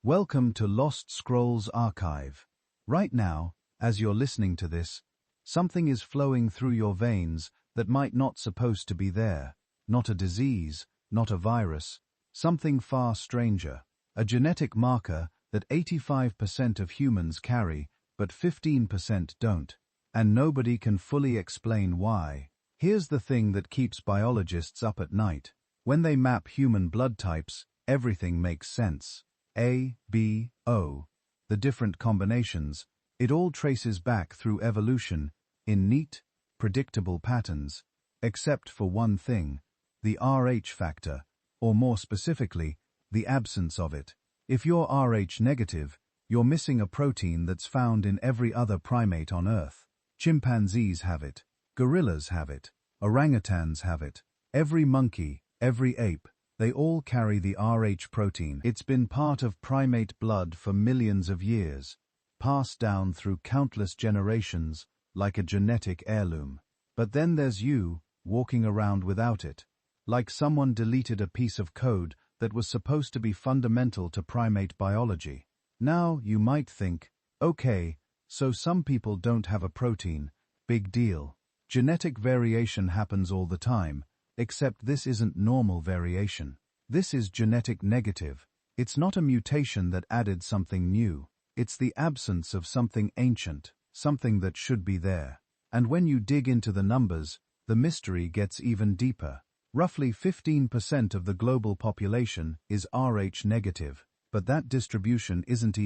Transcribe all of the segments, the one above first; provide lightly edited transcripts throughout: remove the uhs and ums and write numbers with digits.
Welcome to Lost Scrolls Archive. Right now, as you're listening to this, something is flowing through your veins that might not supposed to be there. Not a disease, not a virus, something far stranger. A genetic marker that 85% of humans carry, but 15% don't. And nobody can fully explain why. Here's the thing that keeps biologists up at night. When they map human blood types, everything makes sense. A, B, O, the different combinations, it all traces back through evolution in neat, predictable patterns, except for one thing, the RH factor, or more specifically, the absence of it. If you're RH negative, you're missing a protein that's found in every other primate on Earth. Chimpanzees have it, gorillas have it, orangutans have it, every monkey, every ape, they all carry the RH protein. It's been part of primate blood for millions of years, passed down through countless generations like a genetic heirloom. But then there's you, walking around without it, like someone deleted a piece of code that was supposed to be fundamental to primate biology. Now you might think, okay, so some people don't have a protein, big deal. Genetic variation happens all the time, except this isn't normal variation. This is genetic negative. It's not a mutation that added something new. It's the absence of something ancient, something that should be there. And when you dig into the numbers, the mystery gets even deeper. Roughly 15% of the global population is RH negative, but that distribution isn't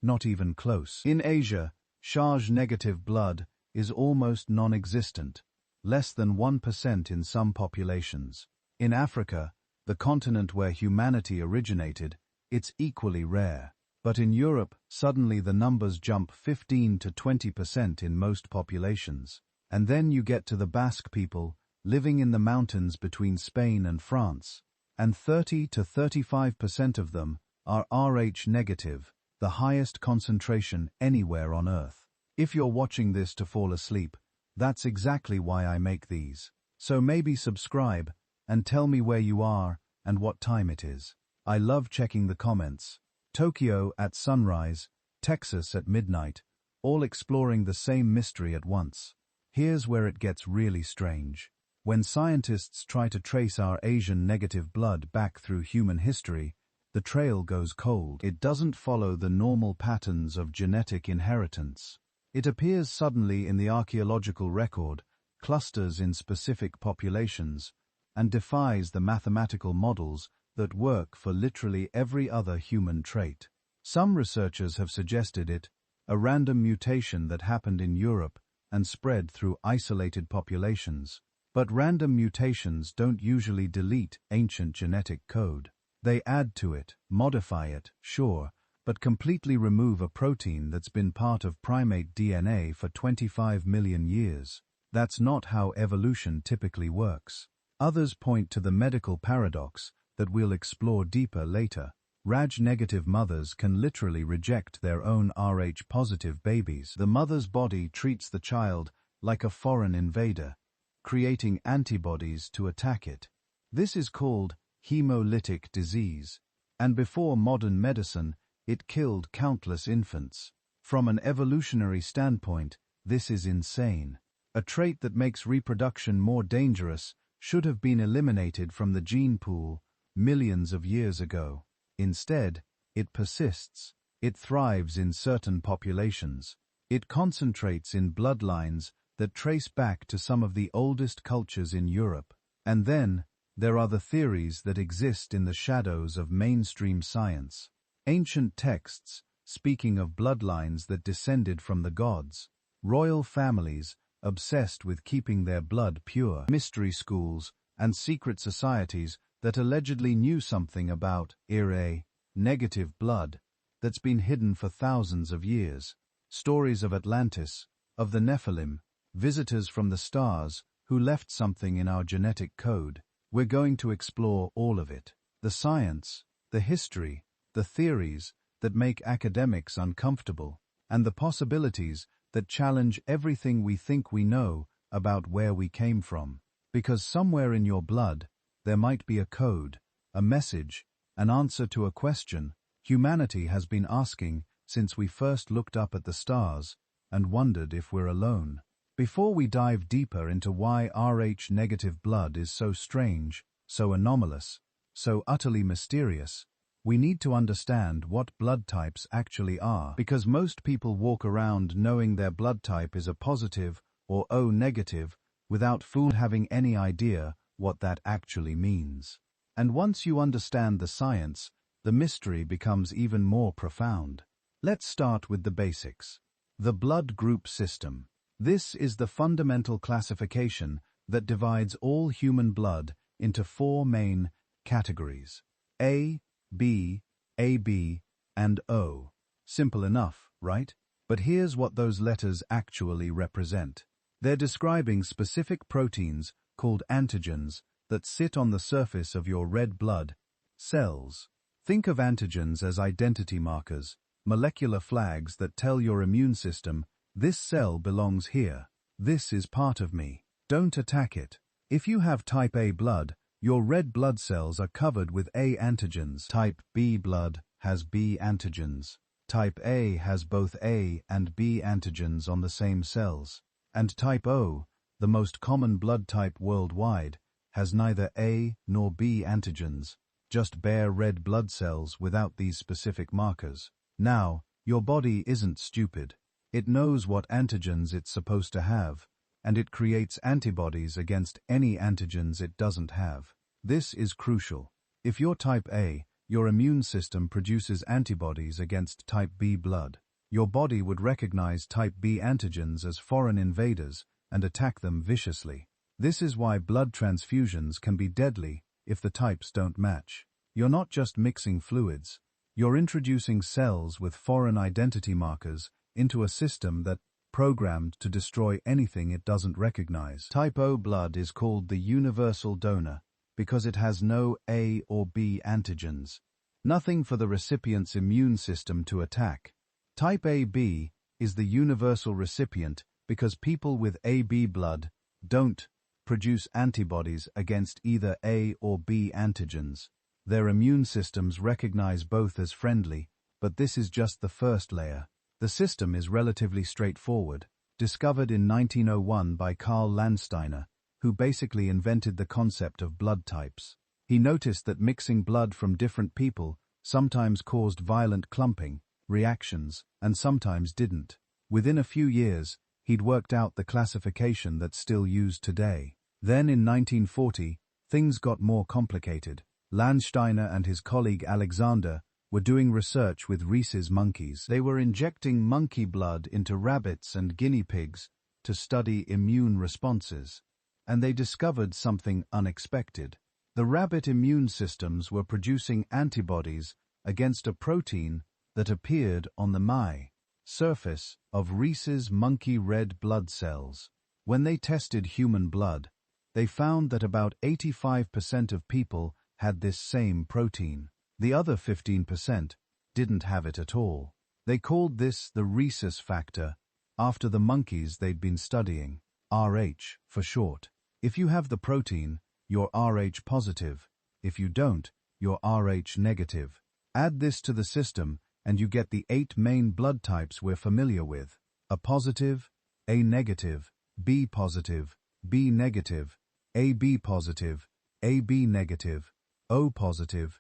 not even close. In Asia, Charge negative blood is almost non-existent. Less than 1% in some populations. In Africa, the continent where humanity originated, it's equally rare. But in Europe, suddenly the numbers jump 15 to 20% in most populations. And then you get to the Basque people, living in the mountains between Spain and France. And 30 to 35% of them are RH negative, the highest concentration anywhere on Earth. If you're watching this to fall asleep, that's exactly why I make these. So maybe subscribe, and tell me where you are, and what time it is. I love checking the comments. Tokyo at sunrise, Texas at midnight, all exploring the same mystery at once. Here's where it gets really strange. When scientists try to trace our Asian negative blood back through human history, the trail goes cold. It doesn't follow the normal patterns of genetic inheritance. It appears suddenly in the archaeological record, clusters in specific populations, and defies the mathematical models that work for literally every other human trait. Some researchers have suggested it, a random mutation that happened in Europe and spread through isolated populations. But random mutations don't usually delete ancient genetic code. They add to it, modify it, sure, but completely remove a protein that's been part of primate DNA for 25 million years. That's not how evolution typically works. Others point to the medical paradox that we'll explore deeper later. RH-negative mothers can literally reject their own RH-positive babies. The mother's body treats the child like a foreign invader, creating antibodies to attack it. This is called hemolytic disease, and before modern medicine, it killed countless infants. From an evolutionary standpoint, this is insane. A trait that makes reproduction more dangerous should have been eliminated from the gene pool millions of years ago. Instead, it persists. It thrives in certain populations. It concentrates in bloodlines that trace back to some of the oldest cultures in Europe. And then, there are the theories that exist in the shadows of mainstream science. Ancient texts, speaking of bloodlines that descended from the gods, royal families obsessed with keeping their blood pure, mystery schools, and secret societies that allegedly knew something about RH-negative blood that's been hidden for thousands of years. Stories of Atlantis, of the Nephilim, visitors from the stars who left something in our genetic code. We're going to explore all of it. The science, the history, the theories that make academics uncomfortable, and the possibilities that challenge everything we think we know about where we came from. Because somewhere in your blood, there might be a code, a message, an answer to a question humanity has been asking since we first looked up at the stars and wondered if we're alone. Before we dive deeper into why Rh-negative blood is so strange, so anomalous, so utterly mysterious, we need to understand what blood types actually are, because most people walk around knowing their blood type is a positive or O negative without fully having any idea what that actually means. And once you understand the science, the mystery becomes even more profound. Let's start with the basics. The blood group system. This is the fundamental classification that divides all human blood into four main categories: A, B, AB, and O. Simple enough, right? But here's what those letters actually represent. They're describing specific proteins called antigens that sit on the surface of your red blood cells. Think of antigens as identity markers, molecular flags that tell your immune system, this cell belongs here. This is part of me. Don't attack it. If you have type A blood, your red blood cells are covered with A antigens. Type B blood has B antigens. Type A has both A and B antigens on the same cells. And type O, the most common blood type worldwide, has neither A nor B antigens, just bare red blood cells without these specific markers. Now, your body isn't stupid. It knows what antigens it's supposed to have, and it creates antibodies against any antigens it doesn't have. This is crucial. If you're type A, your immune system produces antibodies against type B blood. Your body would recognize type B antigens as foreign invaders and attack them viciously. This is why blood transfusions can be deadly if the types don't match. You're not just mixing fluids. You're introducing cells with foreign identity markers into a system that's programmed to destroy anything it doesn't recognize. Type O blood is called the universal donor because it has no A or B antigens, nothing for the recipient's immune system to attack. Type AB is the universal recipient because people with AB blood don't produce antibodies against either A or B antigens. Their immune systems recognize both as friendly, but this is just the first layer. The system is relatively straightforward, discovered in 1901 by Karl Landsteiner, who basically invented the concept of blood types. He noticed that mixing blood from different people sometimes caused violent clumping, reactions, and sometimes didn't. Within a few years, he'd worked out the classification that's still used today. Then in 1940, things got more complicated. Landsteiner and his colleague Alexander were doing research with rhesus monkeys. They were injecting monkey blood into rabbits and guinea pigs to study immune responses. And they discovered something unexpected. The rabbit immune systems were producing antibodies against a protein that appeared on the surface of rhesus monkey red blood cells. When they tested human blood, they found that about 85% of people had this same protein. The other 15% didn't have it at all. They called this the rhesus factor, after the monkeys they'd been studying, RH for short. If you have the protein, you're Rh positive. If you don't, you're Rh negative. Add this to the system, and you get the 8 main blood types we're familiar with: A positive, A negative, B positive, B negative, AB positive, AB negative, O positive,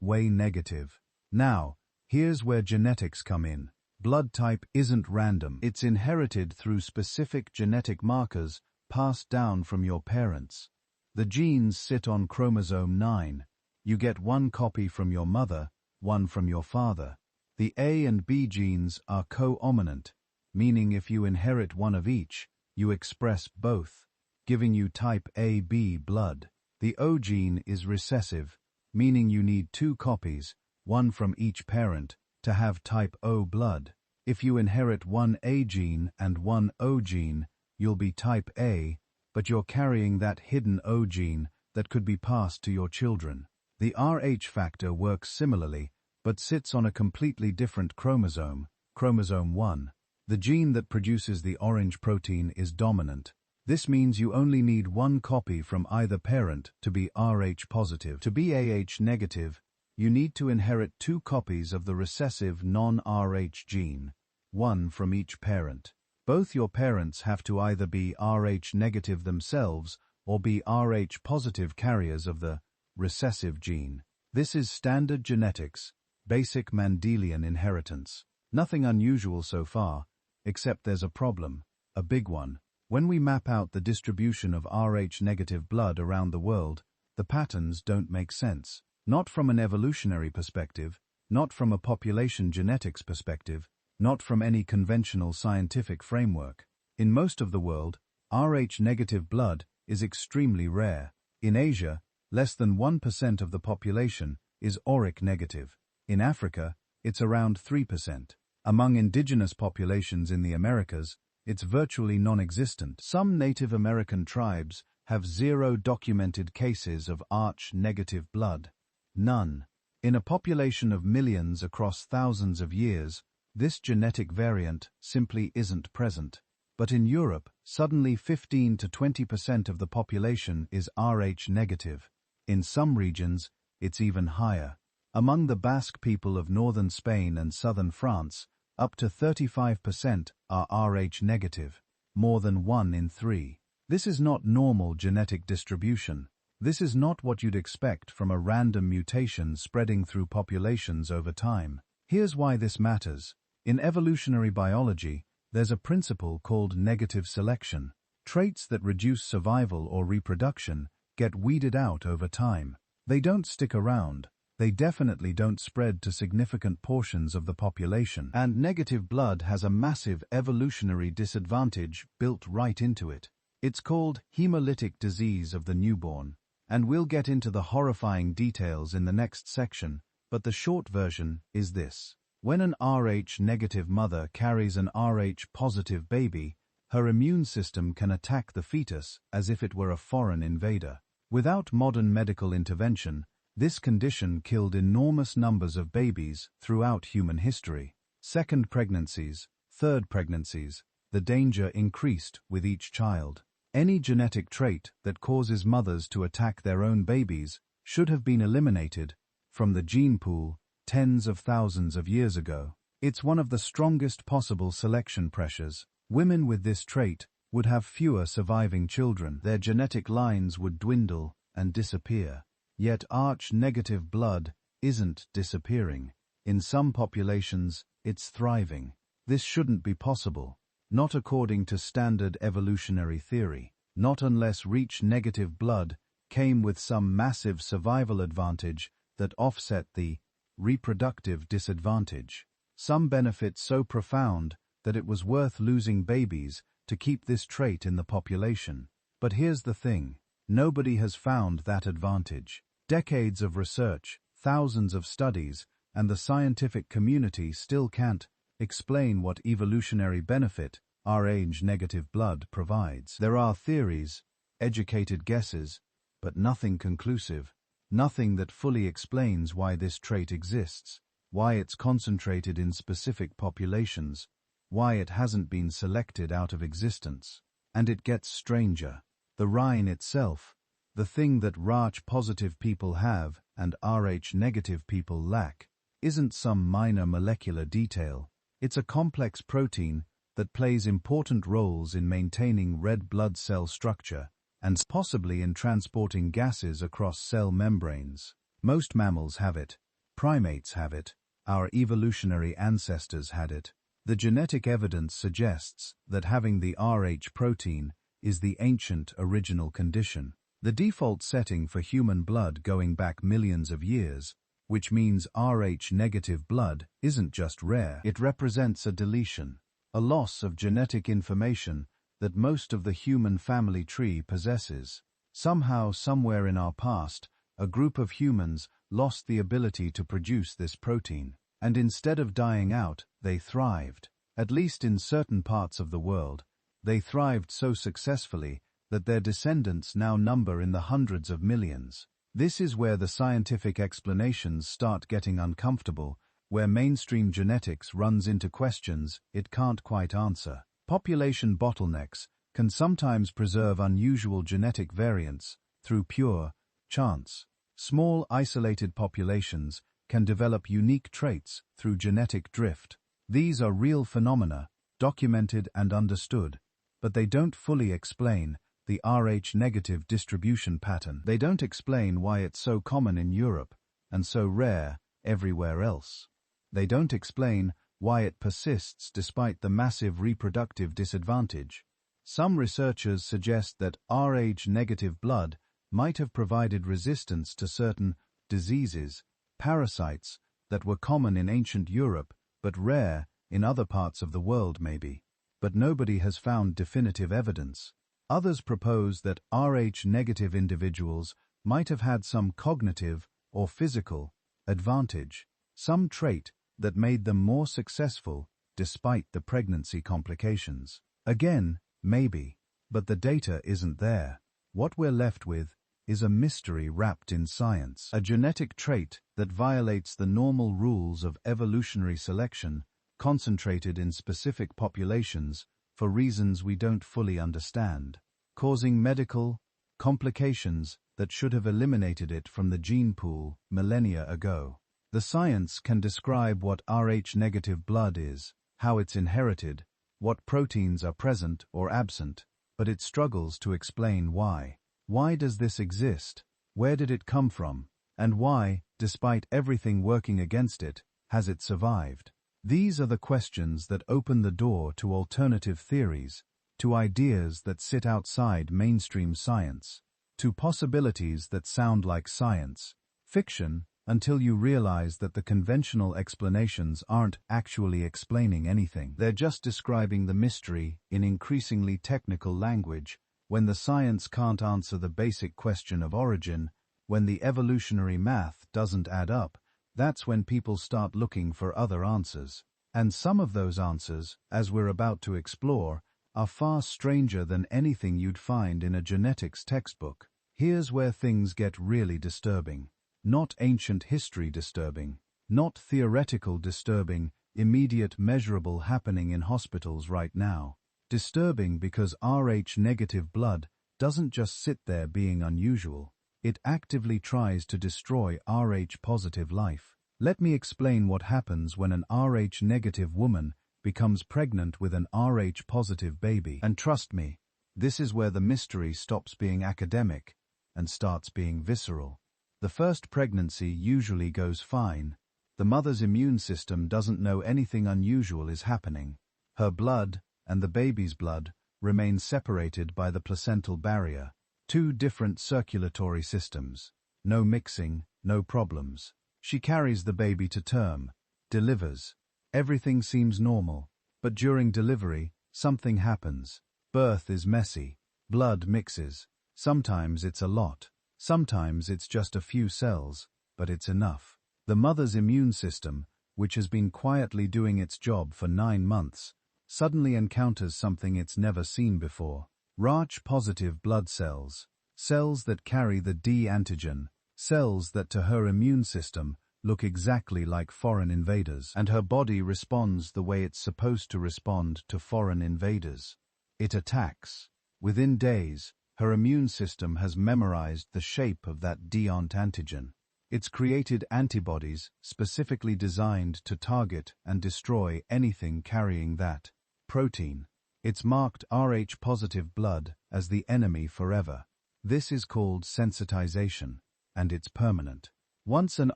way negative. Now, here's where genetics come in. Blood type isn't random. It's inherited through specific genetic markers passed down from your parents. The genes sit on chromosome 9. You get one copy from your mother, one from your father. The A and B genes are co-dominant, meaning if you inherit one of each, you express both, giving you type AB blood. The O gene is recessive, meaning you need 2 copies, one from each parent, to have type O blood. If you inherit one A gene and one O gene, you'll be type A, but you're carrying that hidden O gene that could be passed to your children. The Rh factor works similarly, but sits on a completely different chromosome, chromosome 1. The gene that produces the orange protein is dominant. This means you only need one copy from either parent to be Rh positive. To be AH negative, you need to inherit 2 copies of the recessive non-RH gene, one from each parent. Both your parents have to either be RH-negative themselves or be RH-positive carriers of the recessive gene. This is standard genetics, basic Mendelian inheritance. Nothing unusual so far, except there's a problem, a big one. When we map out the distribution of RH-negative blood around the world, the patterns don't make sense. Not from an evolutionary perspective, not from a population genetics perspective, not from any conventional scientific framework. In most of the world, RH-negative blood is extremely rare. In Asia, less than 1% of the population is auric negative. In Africa, it's around 3%. Among indigenous populations in the Americas, it's virtually non-existent. Some Native American tribes have 0 documented cases of RH-negative blood. None. In a population of millions across thousands of years, this genetic variant simply isn't present. But in Europe, suddenly 15 to 20% of the population is RH-negative. In some regions, it's even higher. Among the Basque people of northern Spain and southern France, up to 35% are RH-negative, more than 1 in 3. This is not normal genetic distribution. This is not what you'd expect from a random mutation spreading through populations over time. Here's why this matters. In evolutionary biology, there's a principle called negative selection. Traits that reduce survival or reproduction get weeded out over time. They don't stick around. They definitely don't spread to significant portions of the population. And negative blood has a massive evolutionary disadvantage built right into it. It's called hemolytic disease of the newborn. And we'll get into the horrifying details in the next section, but the short version is this. When an RH-negative mother carries an RH-positive baby, her immune system can attack the fetus as if it were a foreign invader. Without modern medical intervention, this condition killed enormous numbers of babies throughout human history. Second pregnancies, third pregnancies, the danger increased with each child. Any genetic trait that causes mothers to attack their own babies should have been eliminated from the gene pool tens of thousands of years ago. It's one of the strongest possible selection pressures. Women with this trait would have fewer surviving children. Their genetic lines would dwindle and disappear. Yet RH-negative blood isn't disappearing. In some populations, it's thriving. This shouldn't be possible. Not according to standard evolutionary theory. Not unless RH-negative blood came with some massive survival advantage that offset the reproductive disadvantage. Some benefit so profound that it was worth losing babies to keep this trait in the population. But here's the thing. Nobody has found that advantage. Decades of research, thousands of studies, and the scientific community still can't explain what evolutionary benefit RH-negative blood provides. There are theories, educated guesses, but nothing conclusive, nothing that fully explains why this trait exists, why it's concentrated in specific populations, why it hasn't been selected out of existence. And it gets stranger. The RHINE itself, the thing that RH-positive people have and RH-negative people lack, isn't some minor molecular detail. It's a complex protein that plays important roles in maintaining red blood cell structure and possibly in transporting gases across cell membranes. Most mammals have it. Primates have it. Our evolutionary ancestors had it. The genetic evidence suggests that having the RH protein is the ancient original condition. The default setting for human blood going back millions of years, which means RH-negative blood isn't just rare, it represents a deletion, a loss of genetic information that most of the human family tree possesses. Somehow, somewhere in our past, a group of humans lost the ability to produce this protein, and instead of dying out, they thrived. At least in certain parts of the world, they thrived so successfully that their descendants now number in the hundreds of millions. This is where the scientific explanations start getting uncomfortable, where mainstream genetics runs into questions it can't quite answer. Population bottlenecks can sometimes preserve unusual genetic variants through pure chance. Small, isolated populations can develop unique traits through genetic drift. These are real phenomena, documented and understood, but they don't fully explain the RH-negative distribution pattern. They don't explain why it's so common in Europe and so rare everywhere else. They don't explain why it persists despite the massive reproductive disadvantage. Some researchers suggest that RH-negative blood might have provided resistance to certain diseases, parasites, that were common in ancient Europe but rare in other parts of the world maybe. But nobody has found definitive evidence. Others propose that RH-negative individuals might have had some cognitive or physical advantage, some trait that made them more successful despite the pregnancy complications. Again, maybe, but the data isn't there. What we're left with is a mystery wrapped in science, a genetic trait that violates the normal rules of evolutionary selection, concentrated in specific populations for reasons we don't fully understand, causing medical complications that should have eliminated it from the gene pool millennia ago. The science can describe what RH-negative blood is, how it's inherited, what proteins are present or absent, but it struggles to explain why. Why does this exist? Where did it come from? And why, despite everything working against it, has it survived? These are the questions that open the door to alternative theories, to ideas that sit outside mainstream science, to possibilities that sound like science fiction until you realize that the conventional explanations aren't actually explaining anything. They're just describing the mystery in increasingly technical language. When the science can't answer the basic question of origin, when the evolutionary math doesn't add up, that's when people start looking for other answers. And some of those answers, as we're about to explore, are far stranger than anything you'd find in a genetics textbook. Here's where things get really disturbing. Not ancient history disturbing, not theoretical disturbing, immediate measurable happening in hospitals right now. Disturbing because RH-negative blood doesn't just sit there being unusual. It actively tries to destroy RH-positive life. Let me explain what happens when an RH-negative woman becomes pregnant with an RH-positive baby. And trust me, this is where the mystery stops being academic and starts being visceral. The first pregnancy usually goes fine. The mother's immune system doesn't know anything unusual is happening. Her blood and the baby's blood remain separated by the placental barrier. Two different circulatory systems. No mixing, no problems. She carries the baby to term, delivers. Everything seems normal, but during delivery, something happens. Birth is messy. Blood mixes. Sometimes it's a lot. Sometimes it's just a few cells, but it's enough. The mother's immune system, which has been quietly doing its job for 9 months, suddenly encounters something it's never seen before. RH-positive blood cells. Cells that carry the D antigen. Cells that to her immune system look exactly like foreign invaders. And her body responds the way it's supposed to respond to foreign invaders. It attacks. Within days, her immune system has memorized the shape of that D-ant antigen. It's created antibodies specifically designed to target and destroy anything carrying that protein. It's marked RH-positive blood as the enemy forever. This is called sensitization, and it's permanent. Once an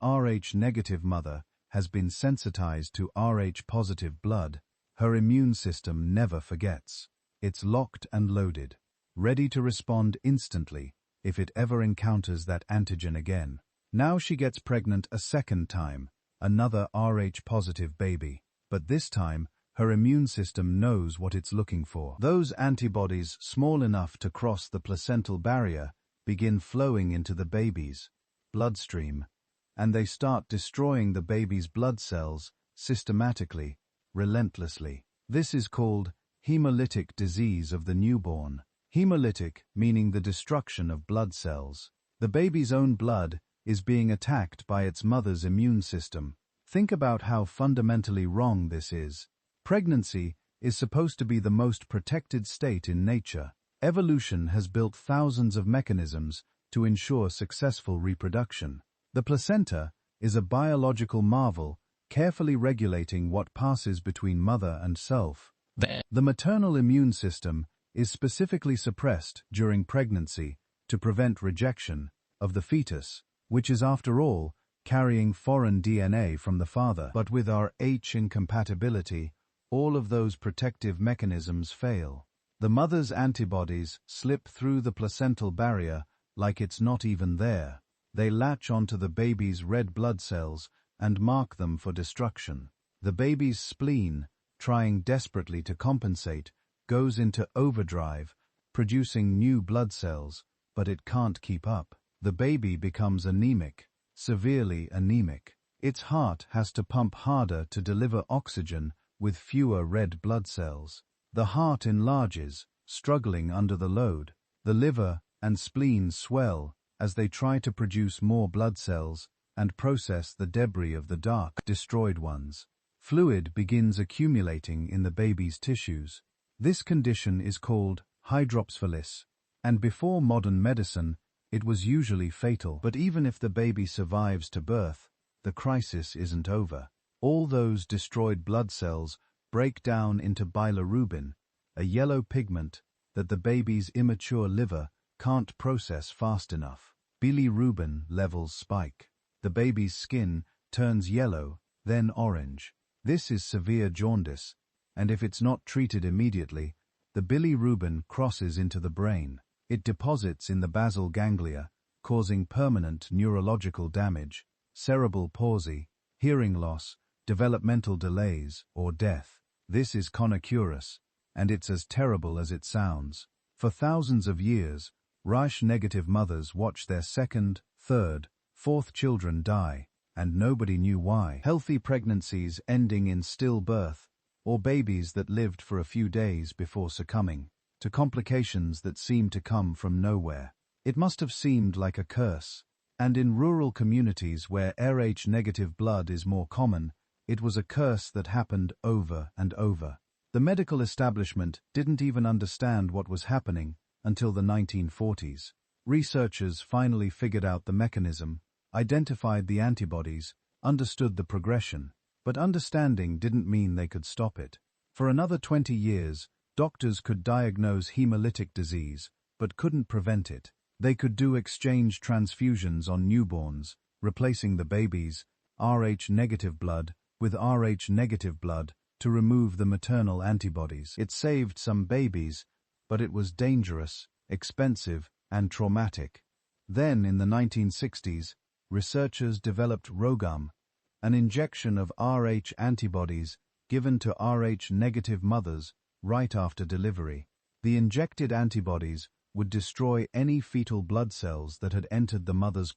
RH-negative mother has been sensitized to RH-positive blood, her immune system never forgets. It's locked and loaded, ready to respond instantly if it ever encounters that antigen again. Now she gets pregnant a second time, another RH-positive baby, but this time her immune system knows what it's looking for. Those antibodies, small enough to cross the placental barrier, begin flowing into the baby's bloodstream, and they start destroying the baby's blood cells systematically, relentlessly. This is called hemolytic disease of the newborn. Hemolytic meaning the destruction of blood cells. The baby's own blood is being attacked by its mother's immune system. Think about how fundamentally wrong this is. Pregnancy is supposed to be the most protected state in nature. Evolution has built thousands of mechanisms to ensure successful reproduction. The placenta is a biological marvel, carefully regulating what passes between mother and self. The maternal immune system is specifically suppressed during pregnancy to prevent rejection of the fetus, which is, after all, carrying foreign DNA from the father. But with RH-incompatibility, all of those protective mechanisms fail. The mother's antibodies slip through the placental barrier like it's not even there. They latch onto the baby's red blood cells and mark them for destruction. The baby's spleen, trying desperately to compensate, goes into overdrive, producing new blood cells, but it can't keep up. The baby becomes anemic, severely anemic. Its heart has to pump harder to deliver oxygen with fewer red blood cells. The heart enlarges, struggling under the load. The liver and spleen swell as they try to produce more blood cells and process the debris of the dark, destroyed ones. Fluid begins accumulating in the baby's tissues. This condition is called hydropsphalis, and before modern medicine, it was usually fatal. But even if the baby survives to birth, the crisis isn't over. All those destroyed blood cells break down into bilirubin, a yellow pigment that the baby's immature liver can't process fast enough. Bilirubin levels spike. The baby's skin turns yellow, then orange. This is severe jaundice, and if it's not treated immediately, the bilirubin crosses into the brain. It deposits in the basal ganglia, causing permanent neurological damage, cerebral palsy, hearing loss, developmental delays, or death. This is conocurus, and it's as terrible as it sounds. For thousands of years, RH-negative mothers watched their second, third, fourth children die, and nobody knew why. Healthy pregnancies ending in stillbirth, or babies that lived for a few days before succumbing to complications that seemed to come from nowhere. It must have seemed like a curse. And in rural communities where RH-negative blood is more common, it was a curse that happened over and over. The medical establishment didn't even understand what was happening until the 1940s. Researchers finally figured out the mechanism, identified the antibodies, understood the progression, but understanding didn't mean they could stop it. For another 20 years, doctors could diagnose hemolytic disease, but couldn't prevent it. They could do exchange transfusions on newborns, replacing the baby's RH-negative blood with RH-negative blood to remove the maternal antibodies. It saved some babies, but it was dangerous, expensive, and traumatic. Then, in the 1960s, researchers developed ROGAM, an injection of RH antibodies given to RH-negative mothers right after delivery. The injected antibodies would destroy any fetal blood cells that had entered the mother's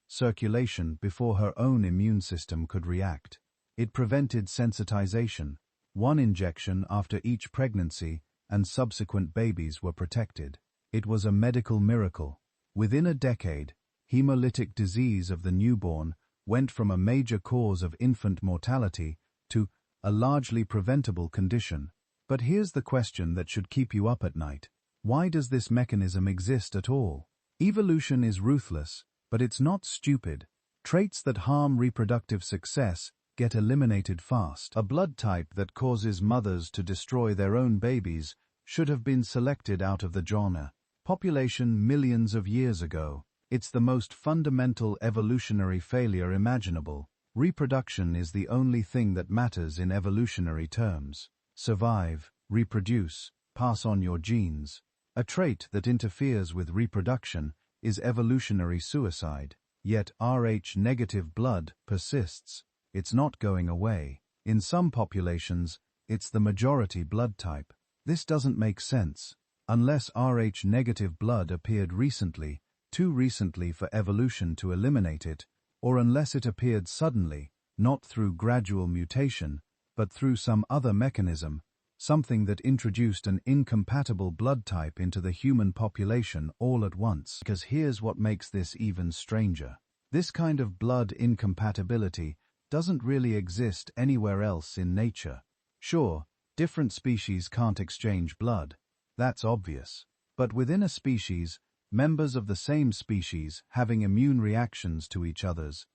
circulation before her own immune system could react. It prevented sensitization. One injection after each pregnancy, and subsequent babies were protected. It was a medical miracle. Within a decade, hemolytic disease of the newborn went from a major cause of infant mortality to a largely preventable condition. But here's the question that should keep you up at night. Why does this mechanism exist at all? Evolution is ruthless, but it's not stupid. Traits that harm reproductive success get eliminated fast. A blood type that causes mothers to destroy their own babies should have been selected out of the genre population millions of years ago. It's the most fundamental evolutionary failure imaginable. Reproduction is the only thing that matters in evolutionary terms. Survive, reproduce, pass on your genes. A trait that interferes with reproduction is evolutionary suicide. Yet RH-negative blood persists. It's not going away. In some populations, it's the majority blood type. This doesn't make sense. Unless RH-negative blood appeared recently, too recently for evolution to eliminate it, or unless it appeared suddenly, not through gradual mutation, but through some other mechanism, something that introduced an incompatible blood type into the human population all at once. Because here's what makes this even stranger. This kind of blood incompatibility doesn't really exist anywhere else in nature. Sure, different species can't exchange blood. That's obvious. But within a species, members of the same species having immune reactions to each other's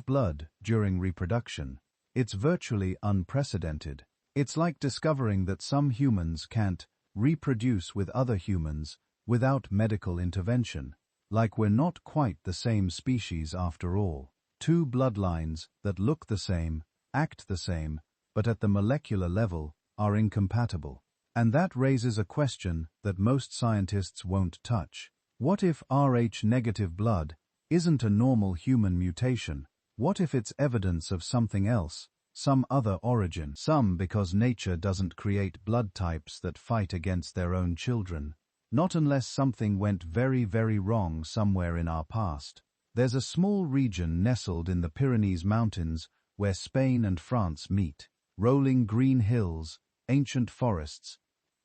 blood during reproduction. It's virtually unprecedented. It's like discovering that some humans can't reproduce with other humans without medical intervention. Like we're not quite the same species after all. Two bloodlines that look the same, act the same, but at the molecular level are incompatible. And that raises a question that most scientists won't touch. What if RH-negative blood isn't a normal human mutation? What if it's evidence of something else, some other origin? Some because nature doesn't create blood types that fight against their own children. Not unless something went very, very wrong somewhere in our past. There's a small region nestled in the Pyrenees Mountains where Spain and France meet. Rolling green hills, ancient forests,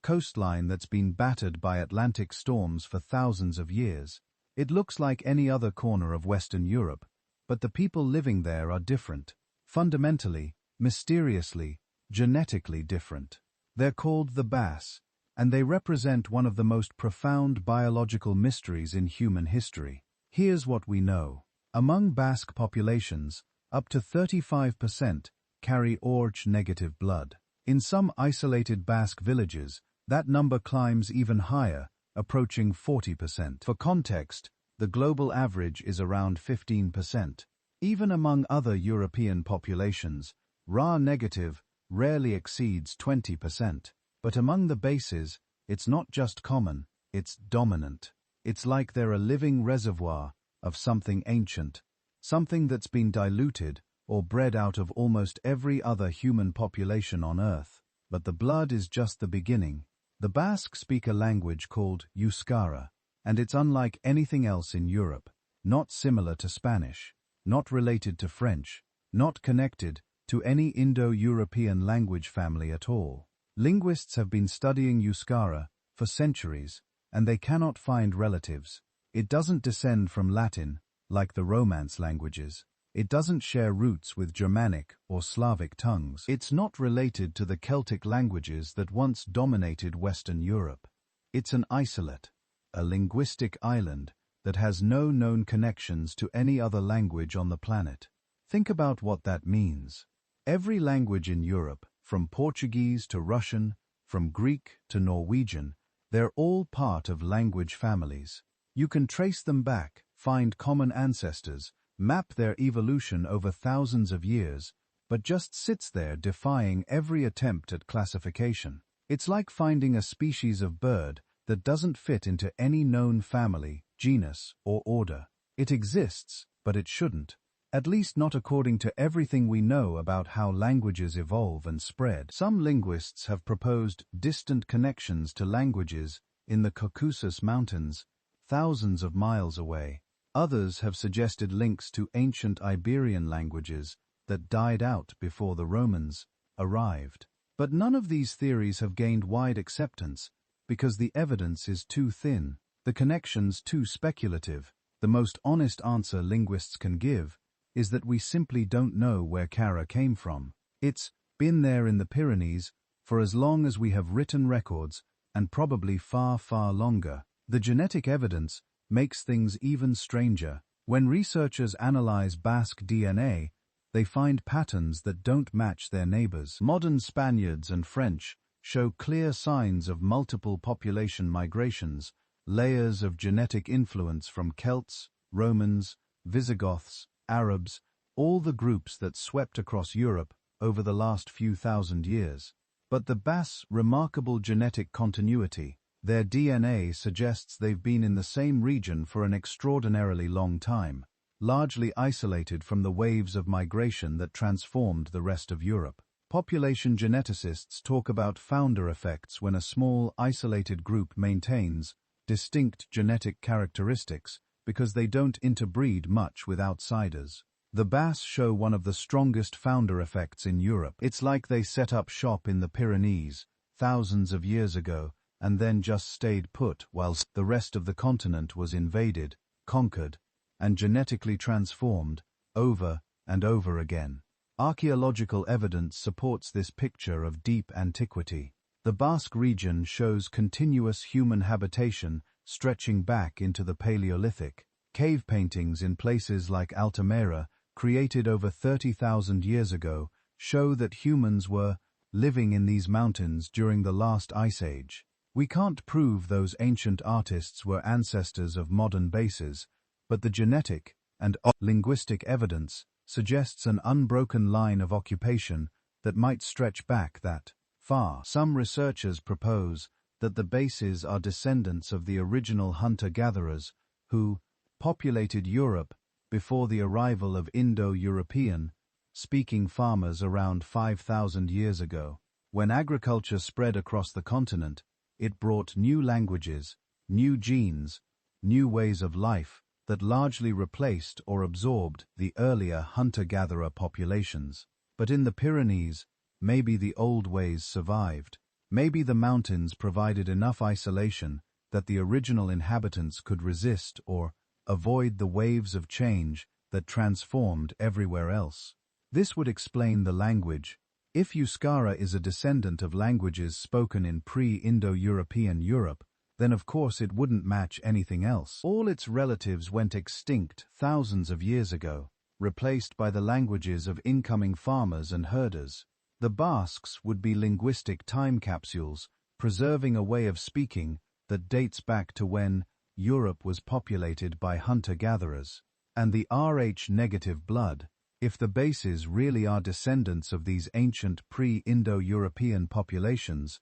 coastline that's been battered by Atlantic storms for thousands of years. It looks like any other corner of Western Europe, but the people living there are different. Fundamentally, mysteriously, genetically different. They're called the Basque, and they represent one of the most profound biological mysteries in human history. Here's what we know. Among Basque populations, up to 35% carry RH-negative blood. In some isolated Basque villages, that number climbs even higher, approaching 40%. For context, the global average is around 15%. Even among other European populations, Ra-negative rarely exceeds 20%. But among the Bases, it's not just common, it's dominant. It's like they're a living reservoir of something ancient, something that's been diluted or bred out of almost every other human population on Earth. But the blood is just the beginning. The Basque speak a language called Euskara, and it's unlike anything else in Europe, not similar to Spanish, not related to French, not connected to any Indo-European language family at all. Linguists have been studying Euskara for centuries, and they cannot find relatives. It doesn't descend from Latin, like the Romance languages. It doesn't share roots with Germanic or Slavic tongues. It's not related to the Celtic languages that once dominated Western Europe. It's an isolate, a linguistic island that has no known connections to any other language on the planet. Think about what that means. Every language in Europe, from Portuguese to Russian, from Greek to Norwegian, they're all part of language families. You can trace them back, find common ancestors, map their evolution over thousands of years, but just sits there defying every attempt at classification. It's like finding a species of bird that doesn't fit into any known family, genus, or order. It exists, but it shouldn't. At least not according to everything we know about how languages evolve and spread. Some linguists have proposed distant connections to languages in the Caucasus Mountains, thousands of miles away. Others have suggested links to ancient Iberian languages that died out before the Romans arrived. But none of these theories have gained wide acceptance because the evidence is too thin, the connections too speculative. The most honest answer linguists can give is that we simply don't know where Kara came from. It's been there in the Pyrenees for as long as we have written records, and probably far, far longer. The genetic evidence makes things even stranger. When researchers analyze Basque DNA, they find patterns that don't match their neighbors. Modern Spaniards and French show clear signs of multiple population migrations, layers of genetic influence from Celts, Romans, Visigoths, Arabs, all the groups that swept across Europe over the last few thousand years. But the Basques' remarkable genetic continuity, their DNA suggests they've been in the same region for an extraordinarily long time, largely isolated from the waves of migration that transformed the rest of Europe. Population geneticists talk about founder effects when a small, isolated group maintains distinct genetic characteristics because they don't interbreed much with outsiders. The Basques show one of the strongest founder effects in Europe. It's like they set up shop in the Pyrenees thousands of years ago and then just stayed put whilst the rest of the continent was invaded, conquered, and genetically transformed over and over again. Archaeological evidence supports this picture of deep antiquity. The Basque region shows continuous human habitation stretching back into the Paleolithic. Cave paintings in places like Altamira, created over 30,000 years ago, show that humans were living in these mountains during the last ice age. We can't prove those ancient artists were ancestors of modern bases, but the genetic and linguistic evidence suggests an unbroken line of occupation that might stretch back that far. Some researchers propose that the bases are descendants of the original hunter-gatherers who populated Europe before the arrival of Indo-European speaking farmers around 5,000 years ago. When agriculture spread across the continent, it brought new languages, new genes, new ways of life that largely replaced or absorbed the earlier hunter-gatherer populations. But in the Pyrenees, maybe the old ways survived. Maybe the mountains provided enough isolation that the original inhabitants could resist or avoid the waves of change that transformed everywhere else. This would explain the language. If Euskara is a descendant of languages spoken in pre-Indo-European Europe, then of course it wouldn't match anything else. All its relatives went extinct thousands of years ago, replaced by the languages of incoming farmers and herders. The Basques would be linguistic time capsules, preserving a way of speaking that dates back to when Europe was populated by hunter-gatherers. And the RH-negative blood, if the bases really are descendants of these ancient pre-Indo-European populations,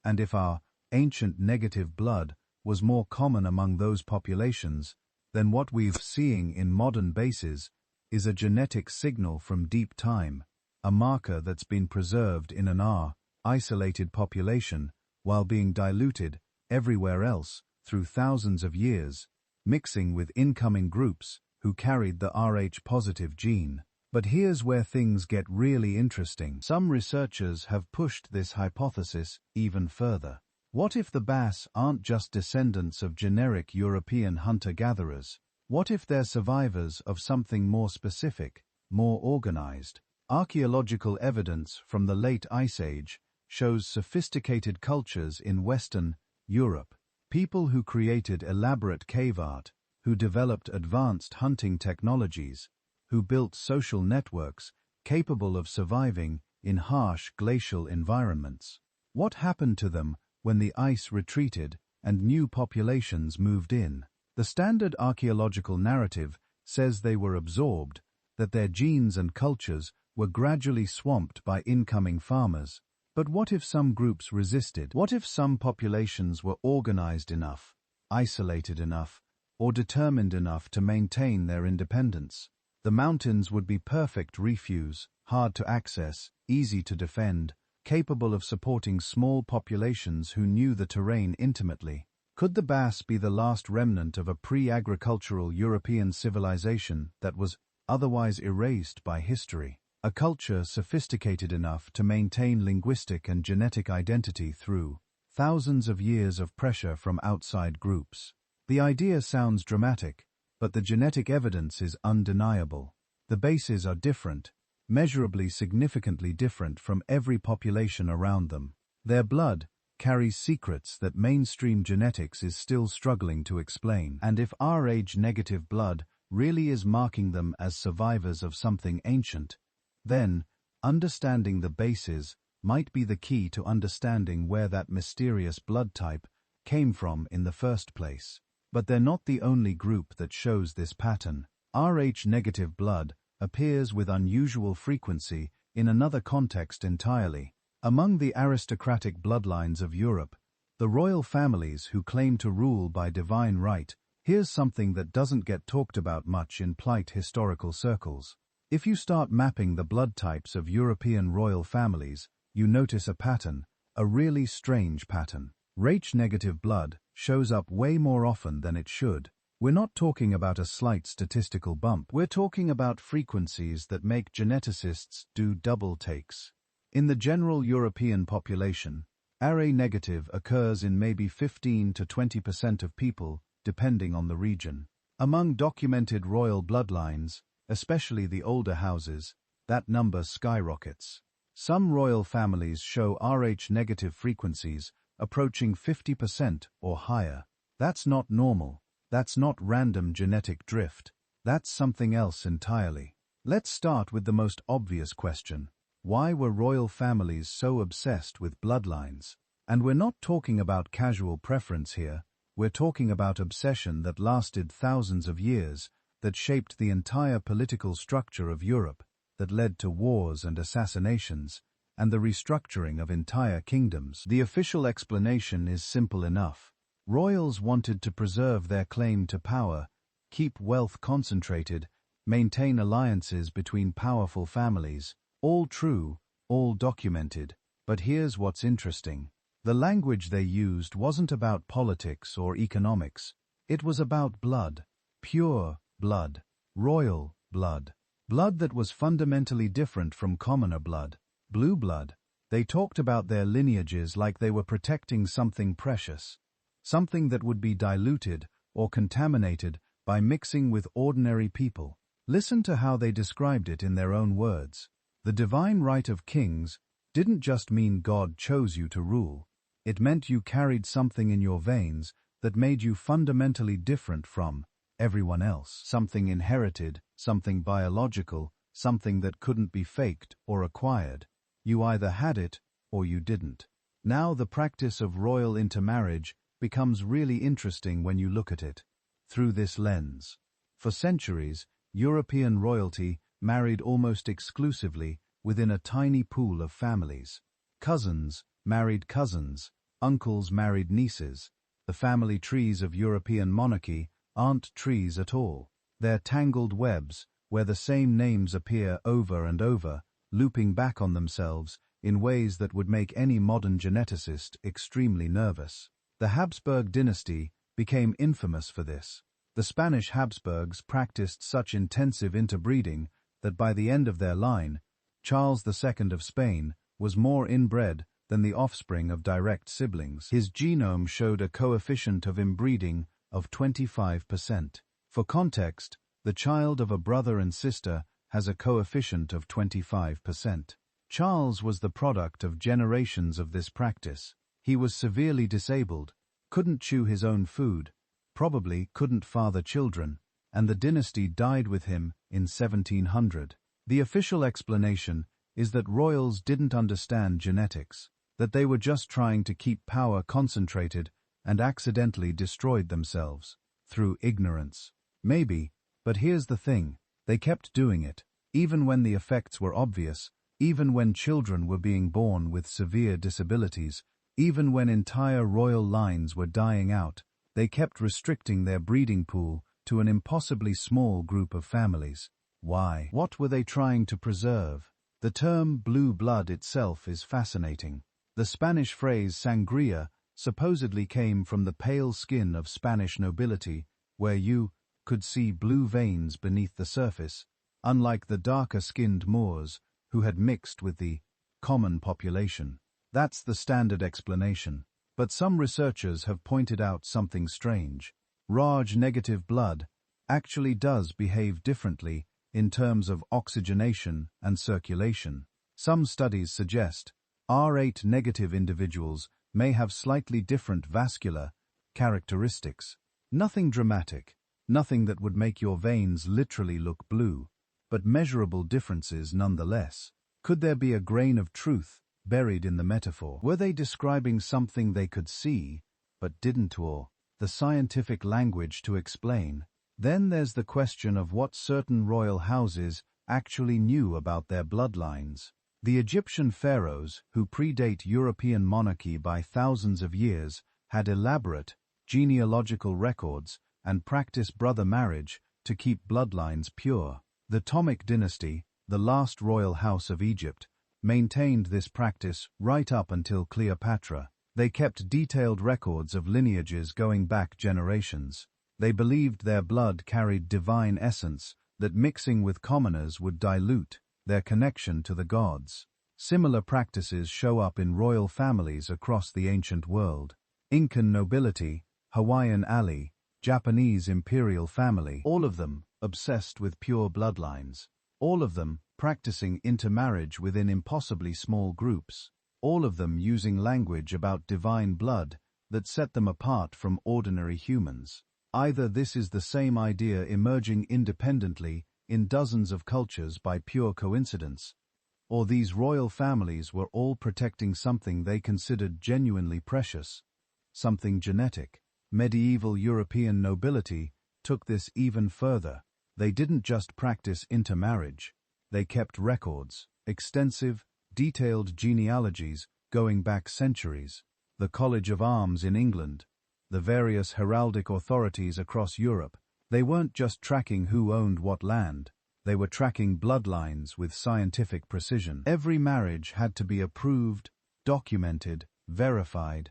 and if our ancient negative blood was more common among those populations, then what we're seeing in modern bases is a genetic signal from deep time, a marker that's been preserved in an isolated population while being diluted everywhere else through thousands of years, mixing with incoming groups who carried the Rh-positive gene. But here's where things get really interesting. Some researchers have pushed this hypothesis even further. What if the Basques aren't just descendants of generic European hunter-gatherers? What if they're survivors of something more specific, more organized? Archaeological evidence from the late Ice Age shows sophisticated cultures in Western Europe, people who created elaborate cave art, who developed advanced hunting technologies, who built social networks capable of surviving in harsh glacial environments. What happened to them when the ice retreated and new populations moved in? The standard archaeological narrative says they were absorbed, that their genes and cultures were gradually swamped by incoming farmers. But what if some groups resisted? What if some populations were organized enough, isolated enough, or determined enough to maintain their independence? The mountains would be perfect refuge, hard to access, easy to defend, capable of supporting small populations who knew the terrain intimately. Could the Basque be the last remnant of a pre-agricultural European civilization that was otherwise erased by history? A culture sophisticated enough to maintain linguistic and genetic identity through thousands of years of pressure from outside groups. The idea sounds dramatic, but the genetic evidence is undeniable. The bases are different, measurably significantly different from every population around them. Their blood carries secrets that mainstream genetics is still struggling to explain. And if Rh-negative blood really is marking them as survivors of something ancient, then understanding the bases might be the key to understanding where that mysterious blood type came from in the first place. But they're not the only group that shows this pattern. Rh-negative blood appears with unusual frequency in another context entirely. Among the aristocratic bloodlines of Europe, the royal families who claim to rule by divine right, here's something that doesn't get talked about much in polite historical circles. If you start mapping the blood types of European royal families, you notice a pattern, a really strange pattern. Rh-negative blood shows up way more often than it should. We're not talking about a slight statistical bump. We're talking about frequencies that make geneticists do double takes. In the general European population, Rh-negative occurs in maybe 15 to 20% of people, depending on the region. Among documented royal bloodlines, especially the older houses, that number skyrockets. Some royal families show Rh-negative frequencies approaching 50% or higher. That's not normal. That's not random genetic drift. That's something else entirely. Let's start with the most obvious question. Why were royal families so obsessed with bloodlines? And we're not talking about casual preference here. We're talking about obsession that lasted thousands of years, that shaped the entire political structure of Europe, that led to wars and assassinations, and the restructuring of entire kingdoms. The official explanation is simple enough. Royals wanted to preserve their claim to power, keep wealth concentrated, maintain alliances between powerful families. All true, all documented. But here's what's interesting. The language they used wasn't about politics or economics. It was about blood. Pure blood. Royal blood. Blood that was fundamentally different from commoner blood. Blue blood. They talked about their lineages like they were protecting something precious. Something that would be diluted or contaminated by mixing with ordinary people. Listen to how they described it in their own words. The divine right of kings didn't just mean God chose you to rule. It meant you carried something in your veins that made you fundamentally different from everyone else. Something inherited, something biological, something that couldn't be faked or acquired. You either had it or you didn't. Now the practice of royal intermarriage becomes really interesting when you look at it through this lens. For centuries, European royalty married almost exclusively within a tiny pool of families. Cousins married cousins, uncles married nieces. The family trees of European monarchy aren't trees at all. They're tangled webs where the same names appear over and over, looping back on themselves in ways that would make any modern geneticist extremely nervous. The Habsburg dynasty became infamous for this. The Spanish Habsburgs practiced such intensive interbreeding that by the end of their line, Charles II of Spain was more inbred than the offspring of direct siblings. His genome showed a coefficient of inbreeding of 25%. For context, the child of a brother and sister has a coefficient of 25%. Charles was the product of generations of this practice. He was severely disabled, couldn't chew his own food, probably couldn't father children, and the dynasty died with him in 1700. The official explanation is that royals didn't understand genetics, that they were just trying to keep power concentrated and accidentally destroyed themselves through ignorance. Maybe, but here's the thing, they kept doing it, even when the effects were obvious, even when children were being born with severe disabilities, even when entire royal lines were dying out. They kept restricting their breeding pool to an impossibly small group of families. Why? What were they trying to preserve? The term blue blood itself is fascinating. The Spanish phrase sangria supposedly came from the pale skin of Spanish nobility, where you could see blue veins beneath the surface, unlike the darker-skinned Moors who had mixed with the common population. That's the standard explanation. But some researchers have pointed out something strange. RH-negative blood actually does behave differently in terms of oxygenation and circulation. Some studies suggest RH-negative individuals may have slightly different vascular characteristics. Nothing dramatic, nothing that would make your veins literally look blue, but measurable differences nonetheless. Could there be a grain of truth buried in the metaphor? Were they describing something they could see, but didn't, or the scientific language to explain? Then there's the question of what certain royal houses actually knew about their bloodlines. The Egyptian pharaohs, who predate European monarchy by thousands of years, had elaborate genealogical records and practiced brother marriage to keep bloodlines pure. The Ptolemaic dynasty, the last royal house of Egypt, maintained this practice right up until Cleopatra. They kept detailed records of lineages going back generations. They believed their blood carried divine essence, that mixing with commoners would dilute their connection to the gods. Similar practices show up in royal families across the ancient world. Incan nobility, Hawaiian Ali, Japanese imperial family, all of them obsessed with pure bloodlines. All of them practicing intermarriage within impossibly small groups. All of them using language about divine blood that set them apart from ordinary humans. Either this is the same idea emerging independently in dozens of cultures by pure coincidence, or these royal families were all protecting something they considered genuinely precious, something genetic. Medieval European nobility took this even further. They didn't just practice intermarriage, they kept records, extensive, detailed genealogies going back centuries. The College of Arms in England, the various heraldic authorities across Europe, they weren't just tracking who owned what land, they were tracking bloodlines with scientific precision. Every marriage had to be approved, documented, verified.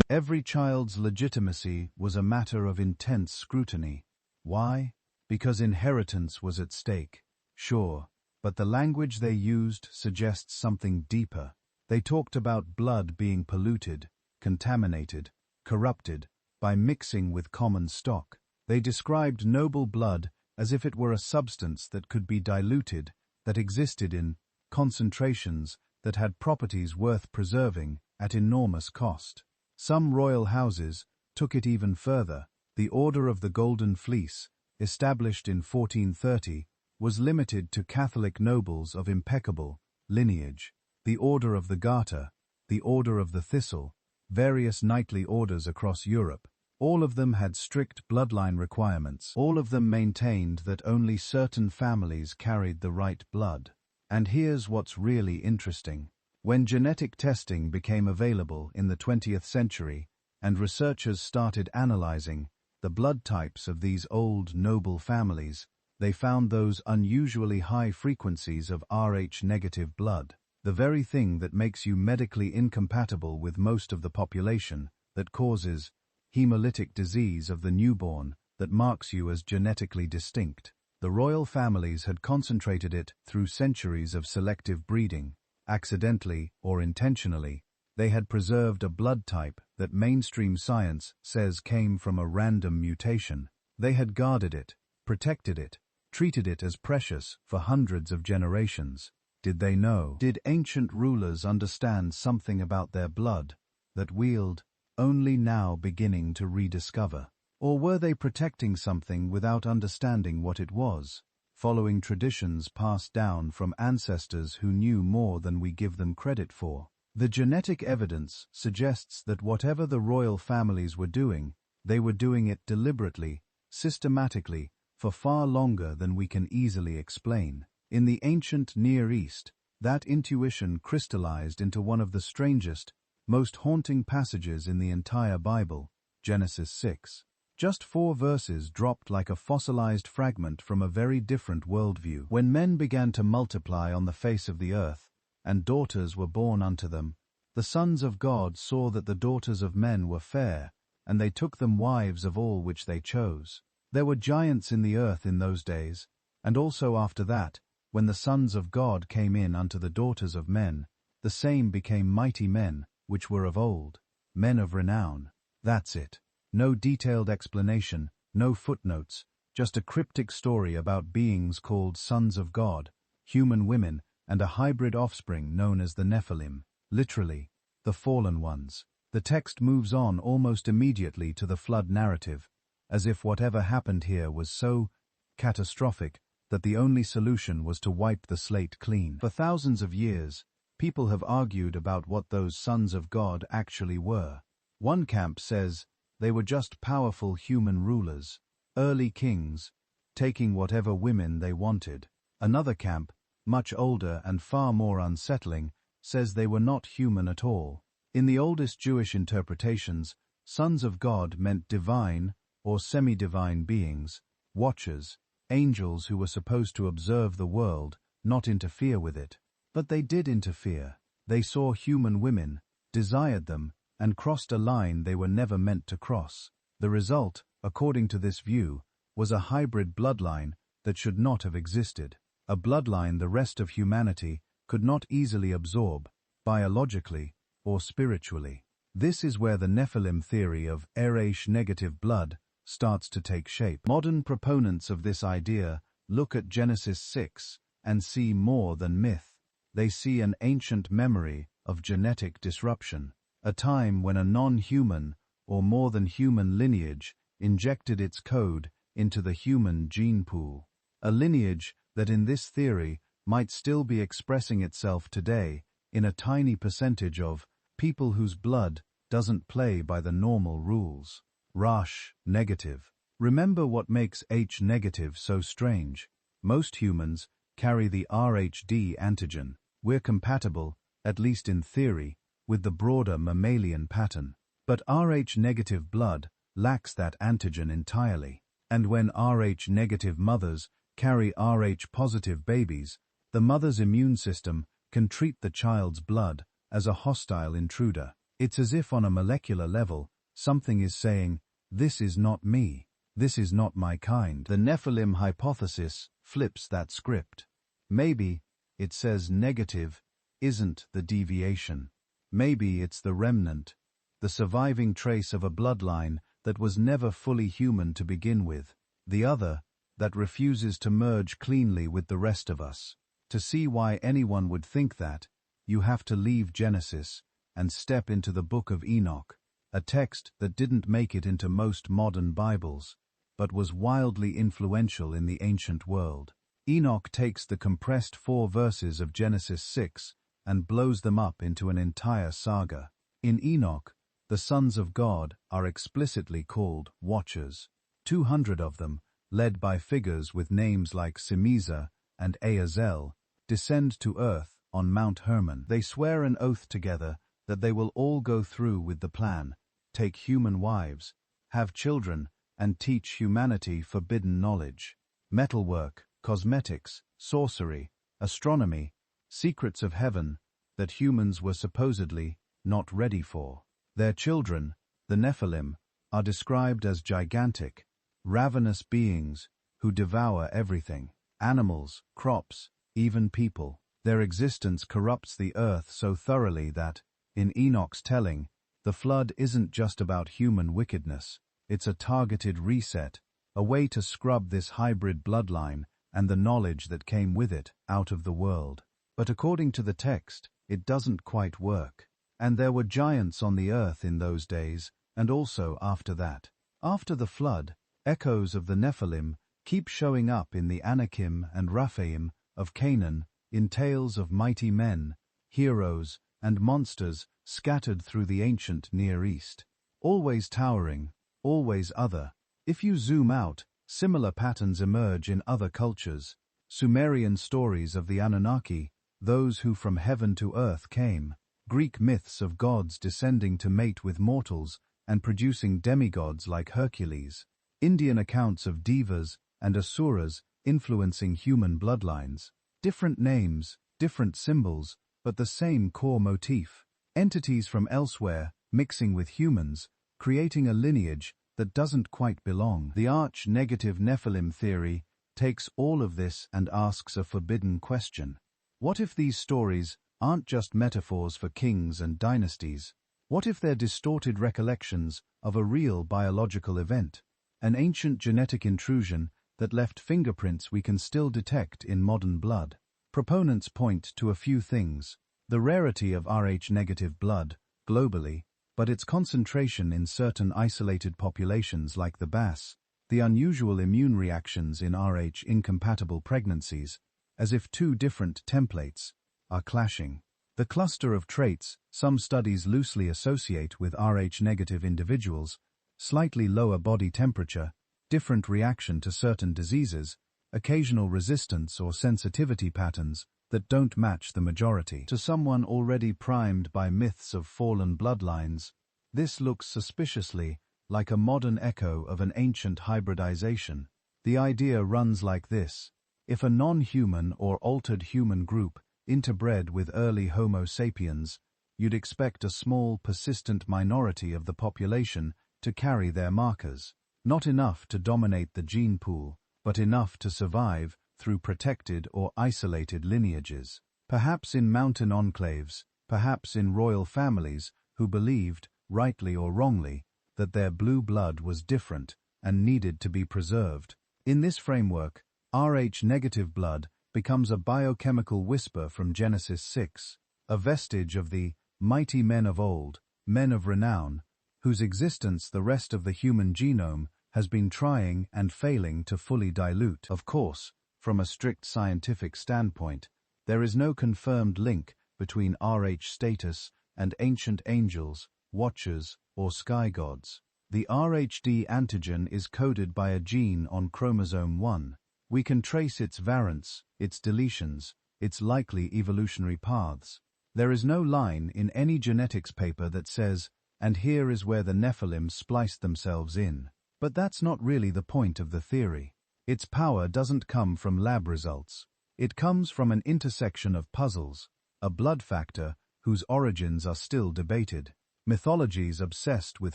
Every child's legitimacy was a matter of intense scrutiny. Why? Because inheritance was at stake. Sure, but the language they used suggests something deeper. They talked about blood being polluted, contaminated, corrupted, by mixing with common stock. They described noble blood as if it were a substance that could be diluted, that existed in concentrations that had properties worth preserving at enormous cost. Some royal houses took it even further. The Order of the Golden Fleece, established in 1430, was limited to Catholic nobles of impeccable lineage. The Order of the Garter, the Order of the Thistle, various knightly orders across Europe, all of them had strict bloodline requirements. All of them maintained that only certain families carried the right blood. And here's what's really interesting. When genetic testing became available in the 20th century, and researchers started analyzing the blood types of these old noble families, they found those unusually high frequencies of RH-negative blood, the very thing that makes you medically incompatible with most of the population, that causes hemolytic disease of the newborn, that marks you as genetically distinct. The royal families had concentrated it through centuries of selective breeding. Accidentally or intentionally, they had preserved a blood type that mainstream science says came from a random mutation. They had guarded it, protected it, treated it as precious for hundreds of generations. Did they know? Did ancient rulers understand something about their blood that we'll only now beginning to rediscover? Or were they protecting something without understanding what it was, following traditions passed down from ancestors who knew more than we give them credit for? The genetic evidence suggests that whatever the royal families were doing, they were doing it deliberately, systematically, for far longer than we can easily explain. In the ancient Near East, that intuition crystallized into one of the strangest, most haunting passages in the entire Bible, Genesis 6. Just 4 verses dropped like a fossilized fragment from a very different worldview. When men began to multiply on the face of the earth, and daughters were born unto them, the sons of God saw that the daughters of men were fair, and they took them wives of all which they chose. There were giants in the earth in those days, and also after that, when the sons of God came in unto the daughters of men, the same became mighty men, which were of old, men of renown. That's it. No detailed explanation, no footnotes, just a cryptic story about beings called sons of God, human women, and a hybrid offspring known as the Nephilim, literally, the fallen ones. The text moves on almost immediately to the flood narrative, as if whatever happened here was so catastrophic that the only solution was to wipe the slate clean. For thousands of years, people have argued about what those sons of God actually were. One camp says they were just powerful human rulers, early kings, taking whatever women they wanted. Another camp, much older and far more unsettling, says they were not human at all. In the oldest Jewish interpretations, sons of God meant divine or semi-divine beings, watchers, angels who were supposed to observe the world, not interfere with it. But they did interfere. They saw human women, desired them, and crossed a line they were never meant to cross. The result, according to this view, was a hybrid bloodline that should not have existed. A bloodline the rest of humanity could not easily absorb, biologically or spiritually. This is where the Nephilim theory of RH-negative blood starts to take shape. Modern proponents of this idea look at Genesis 6 and see more than myth. They see an ancient memory of genetic disruption, a time when a non-human or more than human lineage injected its code into the human gene pool. A lineage that in this theory might still be expressing itself today in a tiny percentage of people whose blood doesn't play by the normal rules. RH-Negative. Remember what makes H-negative so strange. Most humans carry the RhD antigen. We're compatible, at least in theory, with the broader mammalian pattern. But Rh-negative blood lacks that antigen entirely. And when Rh-negative mothers carry Rh-positive babies, the mother's immune system can treat the child's blood as a hostile intruder. It's as if on a molecular level, something is saying, "This is not me. This is not my kind." The Nephilim hypothesis flips that script. Maybe, it says negative isn't the deviation. Maybe it's the remnant, the surviving trace of a bloodline that was never fully human to begin with, the other that refuses to merge cleanly with the rest of us. To see why anyone would think that, you have to leave Genesis and step into the Book of Enoch, a text that didn't make it into most modern Bibles, but was wildly influential in the ancient world. Enoch takes the compressed 4 verses of Genesis 6 and blows them up into an entire saga. In Enoch, the sons of God are explicitly called watchers. 200 of them, led by figures with names like Simeza and Azazel, descend to earth on Mount Hermon. They swear an oath together that they will all go through with the plan, take human wives, have children, and teach humanity forbidden knowledge. Metalwork, cosmetics, sorcery, astronomy, secrets of heaven that humans were supposedly not ready for. Their children, the Nephilim, are described as gigantic, ravenous beings who devour everything, animals, crops, even people. Their existence corrupts the earth so thoroughly that, in Enoch's telling, the flood isn't just about human wickedness, it's a targeted reset, a way to scrub this hybrid bloodline and the knowledge that came with it out of the world. But according to the text, it doesn't quite work. And there were giants on the earth in those days, and also after that. After the flood, echoes of the Nephilim keep showing up in the Anakim and Raphaim of Canaan, in tales of mighty men, heroes, and monsters scattered through the ancient Near East. Always towering, always other. If you zoom out, similar patterns emerge in other cultures. Sumerian stories of the Anunnaki, those who from heaven to earth came. Greek myths of gods descending to mate with mortals and producing demigods like Hercules. Indian accounts of devas and asuras influencing human bloodlines. Different names, different symbols, but the same core motif. Entities from elsewhere mixing with humans, creating a lineage that doesn't quite belong. The Rh-Negative Nephilim theory takes all of this and asks a forbidden question. What if these stories aren't just metaphors for kings and dynasties? What if they're distorted recollections of a real biological event, an ancient genetic intrusion that left fingerprints we can still detect in modern blood? Proponents point to a few things: the rarity of Rh-negative blood, globally, but its concentration in certain isolated populations like the Basque, the unusual immune reactions in Rh-incompatible pregnancies, as if 2 different templates are clashing. The cluster of traits some studies loosely associate with Rh-negative individuals, slightly lower body temperature, different reaction to certain diseases, occasional resistance or sensitivity patterns that don't match the majority. To someone already primed by myths of fallen bloodlines, this looks suspiciously like a modern echo of an ancient hybridization. The idea runs like this: if a non-human or altered human group interbred with early Homo sapiens, you'd expect a small, persistent minority of the population to carry their markers. Not enough to dominate the gene pool, but enough to survive through protected or isolated lineages. Perhaps in mountain enclaves, perhaps in royal families who believed, rightly or wrongly, that their blue blood was different and needed to be preserved. In this framework, Rh-negative blood becomes a biochemical whisper from Genesis 6, a vestige of the mighty men of old, men of renown, whose existence the rest of the human genome has been trying and failing to fully dilute. Of course, from a strict scientific standpoint, there is no confirmed link between Rh status and ancient angels, watchers, or sky gods. The RHD antigen is coded by a gene on chromosome 1. We can trace its variants, its deletions, its likely evolutionary paths. There is no line in any genetics paper that says, and here is where the Nephilim spliced themselves in. But that's not really the point of the theory. Its power doesn't come from lab results. It comes from an intersection of puzzles, a blood factor whose origins are still debated, mythologies obsessed with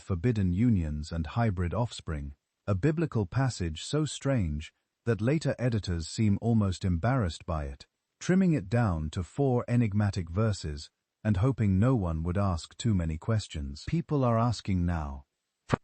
forbidden unions and hybrid offspring, a biblical passage so strange that later editors seem almost embarrassed by it, trimming it down to 4 enigmatic verses and hoping no one would ask too many questions. People are asking now.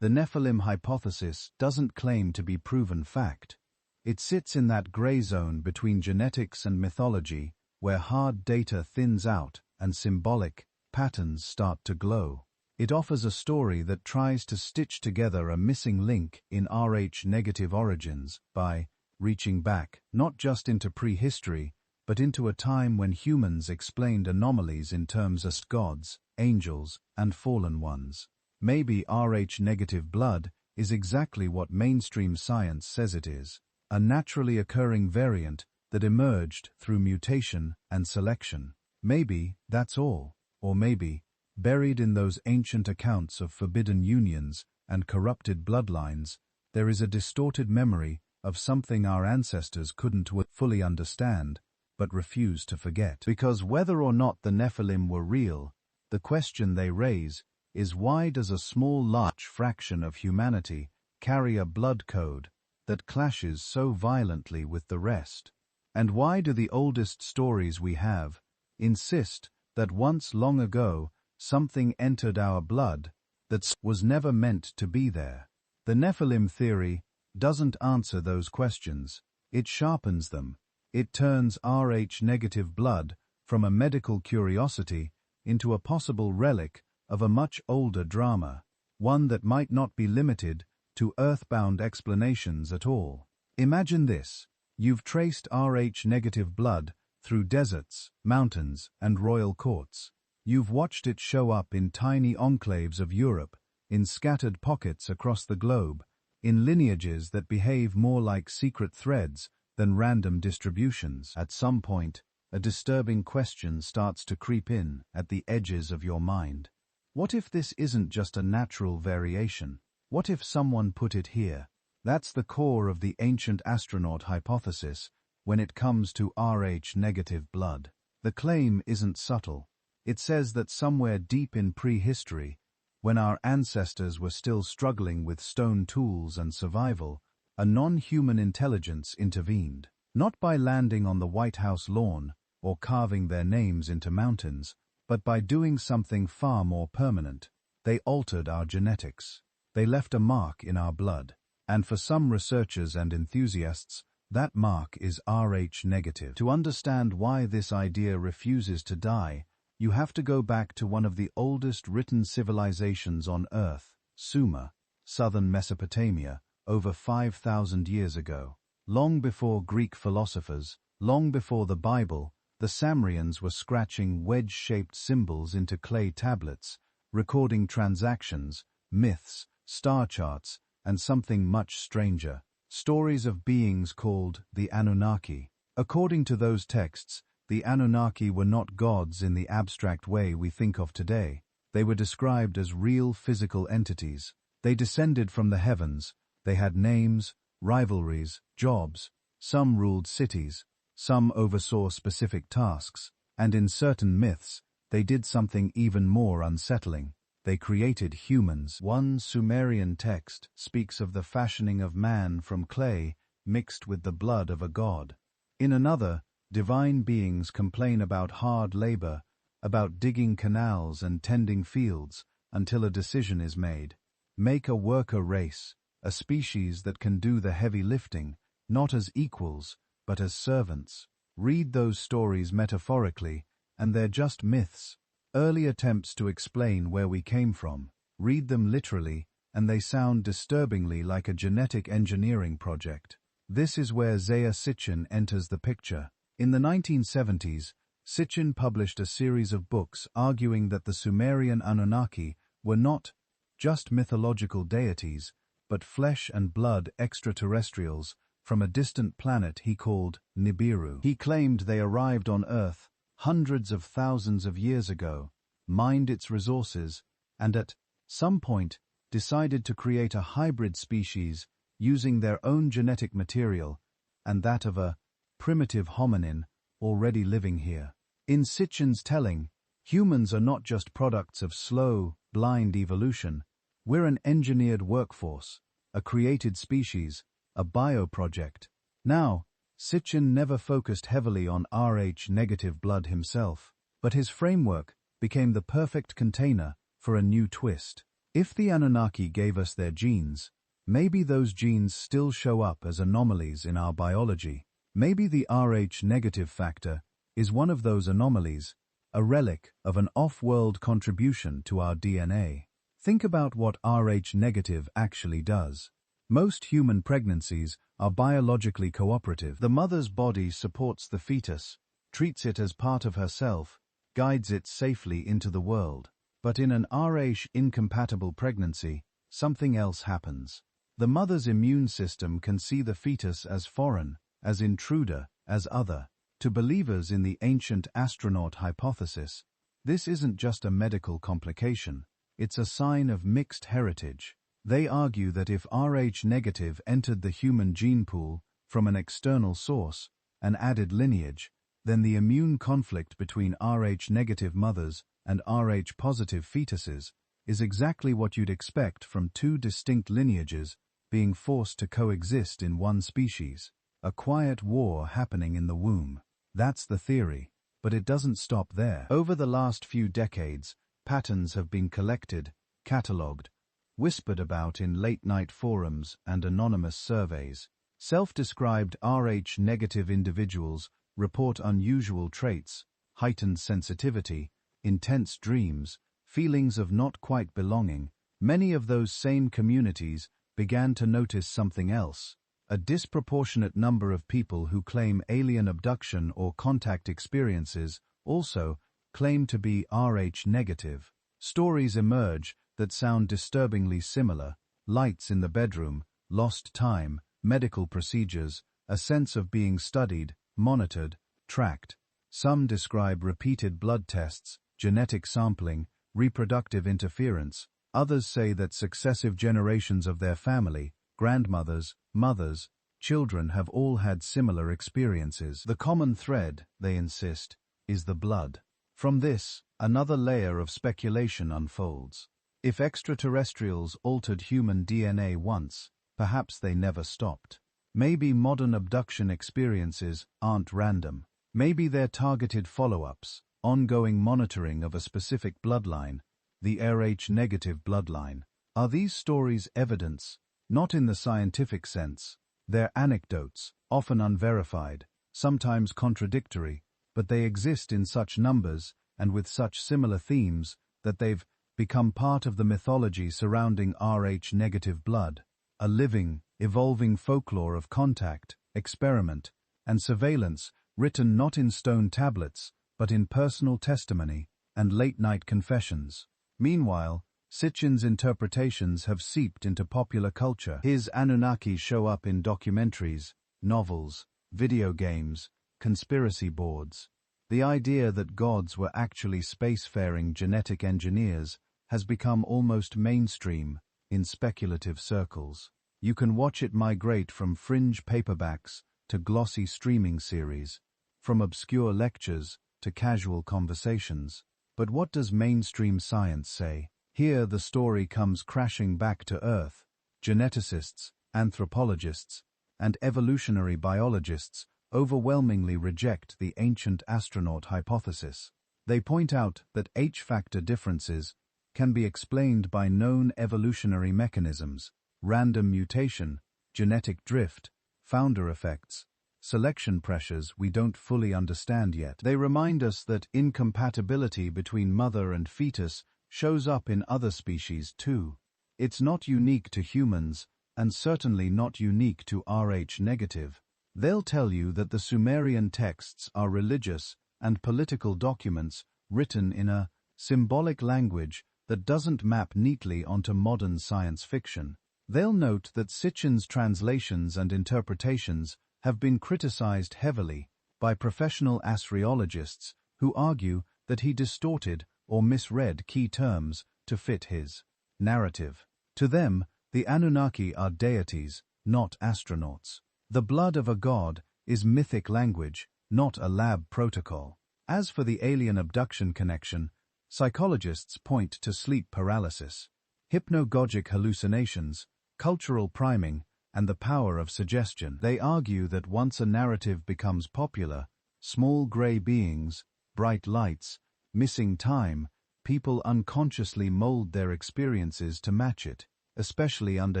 The Nephilim hypothesis doesn't claim to be proven fact. It sits in that gray zone between genetics and mythology, where hard data thins out and symbolic patterns start to glow. It offers a story that tries to stitch together a missing link in Rh-negative origins by reaching back not just into prehistory, but into a time when humans explained anomalies in terms of gods, angels, and fallen ones. Maybe Rh-negative blood is exactly what mainstream science says it is, a naturally occurring variant that emerged through mutation and selection. Maybe that's all, or maybe, buried in those ancient accounts of forbidden unions and corrupted bloodlines, there is a distorted memory of something our ancestors couldn't fully understand, but refused to forget. Because whether or not the Nephilim were real, the question they raise is, why does a small large fraction of humanity carry a blood code that clashes so violently with the rest? And why do the oldest stories we have insist that once long ago something entered our blood that was never meant to be there? The Nephilim theory doesn't answer those questions, it sharpens them. It turns Rh-negative blood from a medical curiosity into a possible relic of a much older drama, one that might not be limited to earthbound explanations at all. Imagine this: you've traced Rh-negative blood through deserts, mountains, and royal courts. You've watched it show up in tiny enclaves of Europe, in scattered pockets across the globe, in lineages that behave more like secret threads than random distributions. At some point, a disturbing question starts to creep in at the edges of your mind. What if this isn't just a natural variation? What if someone put it here? That's the core of the ancient astronaut hypothesis when it comes to Rh-negative blood. The claim isn't subtle. It says that somewhere deep in prehistory, when our ancestors were still struggling with stone tools and survival, a non-human intelligence intervened, not by landing on the White House lawn or carving their names into mountains, but by doing something far more permanent. They altered our genetics. They left a mark in our blood. And for some researchers and enthusiasts, that mark is Rh-negative. To understand why this idea refuses to die, you have to go back to one of the oldest written civilizations on Earth, Sumer, southern Mesopotamia, over 5,000 years ago. Long before Greek philosophers, long before the Bible, the Samrians were scratching wedge-shaped symbols into clay tablets, recording transactions, myths, star charts, and something much stranger, stories of beings called the Anunnaki. According to those texts, the Anunnaki were not gods in the abstract way we think of today. They were described as real physical entities. They descended from the heavens. They had names, rivalries, jobs. Some ruled cities, some oversaw specific tasks, and in certain myths, they did something even more unsettling. They created humans. One Sumerian text speaks of the fashioning of man from clay mixed with the blood of a god. In another, divine beings complain about hard labor, about digging canals and tending fields until a decision is made. Make a worker race, a species that can do the heavy lifting, not as equals, but as servants. Read those stories metaphorically, and they're just myths, early attempts to explain where we came from. read them literally, and they sound disturbingly like a genetic engineering project. This is where Zaya Sitchin enters the picture. In the 1970s, Sitchin published a series of books arguing that the Sumerian Anunnaki were not just mythological deities, but flesh and blood extraterrestrials from a distant planet he called Nibiru. He claimed they arrived on Earth hundreds of thousands of years ago, mined its resources, and at some point decided to create a hybrid species using their own genetic material and that of a primitive hominin already living here. In Sitchin's telling, humans are not just products of slow, blind evolution. We're an engineered workforce, a created species, a bioproject. Now, Sitchin never focused heavily on Rh-negative blood himself, but his framework became the perfect container for a new twist. If the Anunnaki gave us their genes, maybe those genes still show up as anomalies in our biology. Maybe the Rh-negative factor is one of those anomalies, a relic of an off-world contribution to our DNA. Think about what Rh-negative actually does. Most human pregnancies are biologically cooperative. The mother's body supports the fetus, treats it as part of herself, guides it safely into the world. But in an Rh-incompatible pregnancy, something else happens. The mother's immune system can see the fetus as foreign, as intruder, as other. To believers in the ancient astronaut hypothesis, this isn't just a medical complication, it's a sign of mixed heritage. They argue that if Rh-negative entered the human gene pool from an external source, an added lineage, then the immune conflict between Rh-negative mothers and Rh-positive fetuses is exactly what you'd expect from two distinct lineages being forced to coexist in one species, a quiet war happening in the womb. That's the theory, but it doesn't stop there. Over the last few decades, patterns have been collected, catalogued, whispered about in late-night forums and anonymous surveys. Self-described Rh-negative individuals report unusual traits, heightened sensitivity, intense dreams, feelings of not quite belonging. Many of those same communities began to notice something else. A disproportionate number of people who claim alien abduction or contact experiences also claim to be Rh-negative. Stories emerge that sound disturbingly similar: lights in the bedroom, lost time, medical procedures, a sense of being studied, monitored, tracked. Some describe repeated blood tests, genetic sampling, reproductive interference. Others say that successive generations of their family, grandmothers, mothers, children have all had similar experiences. The common thread, they insist, is the blood. From this, another layer of speculation unfolds. If extraterrestrials altered human DNA once, perhaps they never stopped. Maybe modern abduction experiences aren't random. Maybe they're targeted follow-ups, ongoing monitoring of a specific bloodline, the RH-negative bloodline. Are these stories evidence? Not in the scientific sense. They're anecdotes, often unverified, sometimes contradictory, but they exist in such numbers and with such similar themes that they've become part of the mythology surrounding Rh-negative blood, a living, evolving folklore of contact, experiment, and surveillance written not in stone tablets, but in personal testimony and late-night confessions. Meanwhile, Sitchin's interpretations have seeped into popular culture. His Anunnaki show up in documentaries, novels, video games, conspiracy boards. The idea that gods were actually spacefaring genetic engineers has become almost mainstream in speculative circles. You can watch it migrate from fringe paperbacks to glossy streaming series, from obscure lectures to casual conversations. But what does mainstream science say? Here the story comes crashing back to Earth. Geneticists, anthropologists, and evolutionary biologists overwhelmingly reject the ancient astronaut hypothesis. They point out that H-factor differences can be explained by known evolutionary mechanisms: random mutation, genetic drift, founder effects, selection pressures we don't fully understand yet. They remind us that incompatibility between mother and fetus shows up in other species too. It's not unique to humans, and certainly not unique to Rh-negative. They'll tell you that the Sumerian texts are religious and political documents written in a symbolic language that doesn't map neatly onto modern science fiction. They'll note that Sitchin's translations and interpretations have been criticized heavily by professional Assyriologists who argue that he distorted or misread key terms to fit his narrative. To them, the Anunnaki are deities, not astronauts. The blood of a god is mythic language, not a lab protocol. As for the alien abduction connection, psychologists point to sleep paralysis, hypnagogic hallucinations, cultural priming, and the power of suggestion. They argue that once a narrative becomes popular, small gray beings, bright lights, missing time, people unconsciously mold their experiences to match it, especially under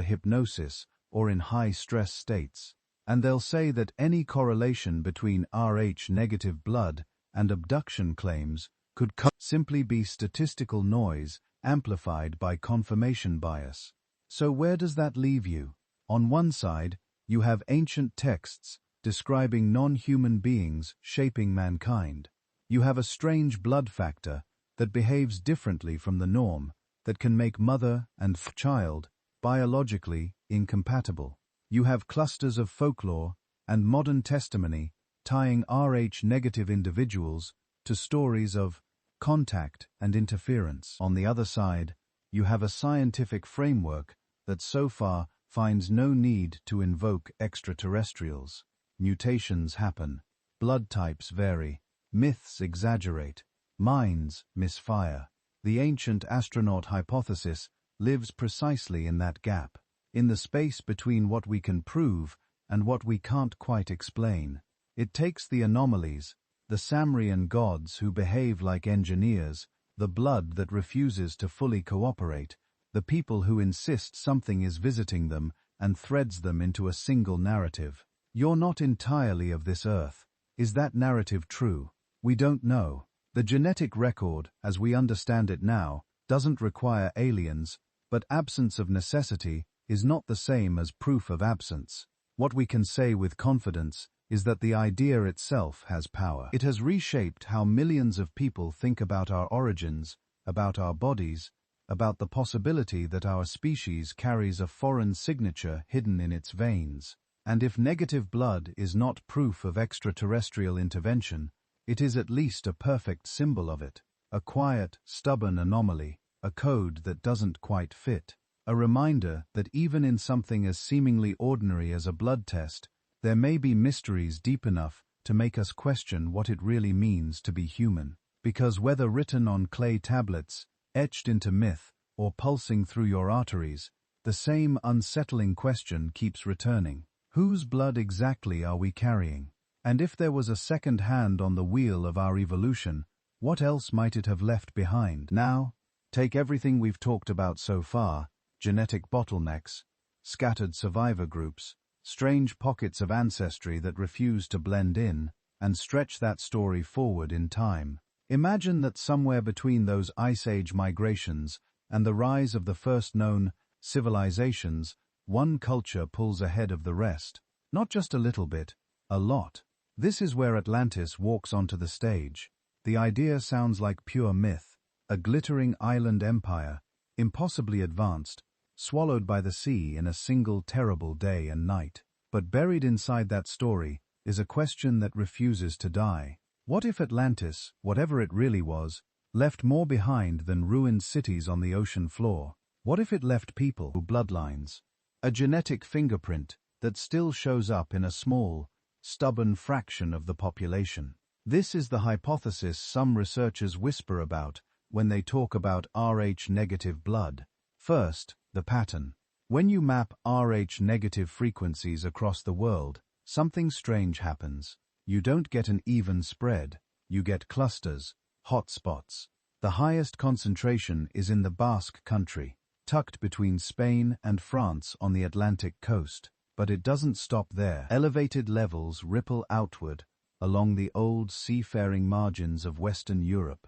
hypnosis or in high-stress states. And they'll say that any correlation between Rh-negative blood and abduction claims could simply be statistical noise amplified by confirmation bias. So where does that leave you? On one side, you have ancient texts describing non-human beings shaping mankind. You have a strange blood factor that behaves differently from the norm, that can make mother and child biologically incompatible. You have clusters of folklore and modern testimony tying Rh-negative individuals to stories of contact and interference. On the other side, you have a scientific framework that so far finds no need to invoke extraterrestrials. Mutations happen, blood types vary, myths exaggerate, minds misfire. The ancient astronaut hypothesis lives precisely in that gap, in the space between what we can prove and what we can't quite explain. It takes the anomalies, the Samrian gods who behave like engineers, the blood that refuses to fully cooperate, the people who insist something is visiting them, and threads them into a single narrative. You're not entirely of this earth. Is that narrative true? We don't know. The genetic record, as we understand it now, doesn't require aliens, but absence of necessity is not the same as proof of absence. What we can say with confidence is that the idea itself has power. It has reshaped how millions of people think about our origins, about our bodies, about the possibility that our species carries a foreign signature hidden in its veins. And if negative blood is not proof of extraterrestrial intervention, it is at least a perfect symbol of it. A quiet, stubborn anomaly, a code that doesn't quite fit. A reminder that even in something as seemingly ordinary as a blood test, there may be mysteries deep enough to make us question what it really means to be human. Because whether written on clay tablets, etched into myth, or pulsing through your arteries, the same unsettling question keeps returning. Whose blood exactly are we carrying? And if there was a second hand on the wheel of our evolution, what else might it have left behind? Now, take everything we've talked about so far, genetic bottlenecks, scattered survivor groups, strange pockets of ancestry that refuse to blend in, and stretch that story forward in time. Imagine that somewhere between those Ice Age migrations and the rise of the first known civilizations, one culture pulls ahead of the rest. Not just a little bit, a lot. This is where Atlantis walks onto the stage. The idea sounds like pure myth, a glittering island empire, impossibly advanced, swallowed by the sea in a single terrible day and night. But buried inside that story is a question that refuses to die. What if Atlantis, whatever it really was, left more behind than ruined cities on the ocean floor? What if it left people, bloodlines, a genetic fingerprint that still shows up in a small, stubborn fraction of the population? This is the hypothesis some researchers whisper about when they talk about Rh-negative blood. First, the pattern. When you map Rh-negative frequencies across the world, something strange happens. You don't get an even spread, you get clusters, hotspots. The highest concentration is in the Basque country, tucked between Spain and France on the Atlantic coast. But it doesn't stop there. Elevated levels ripple outward along the old seafaring margins of Western Europe,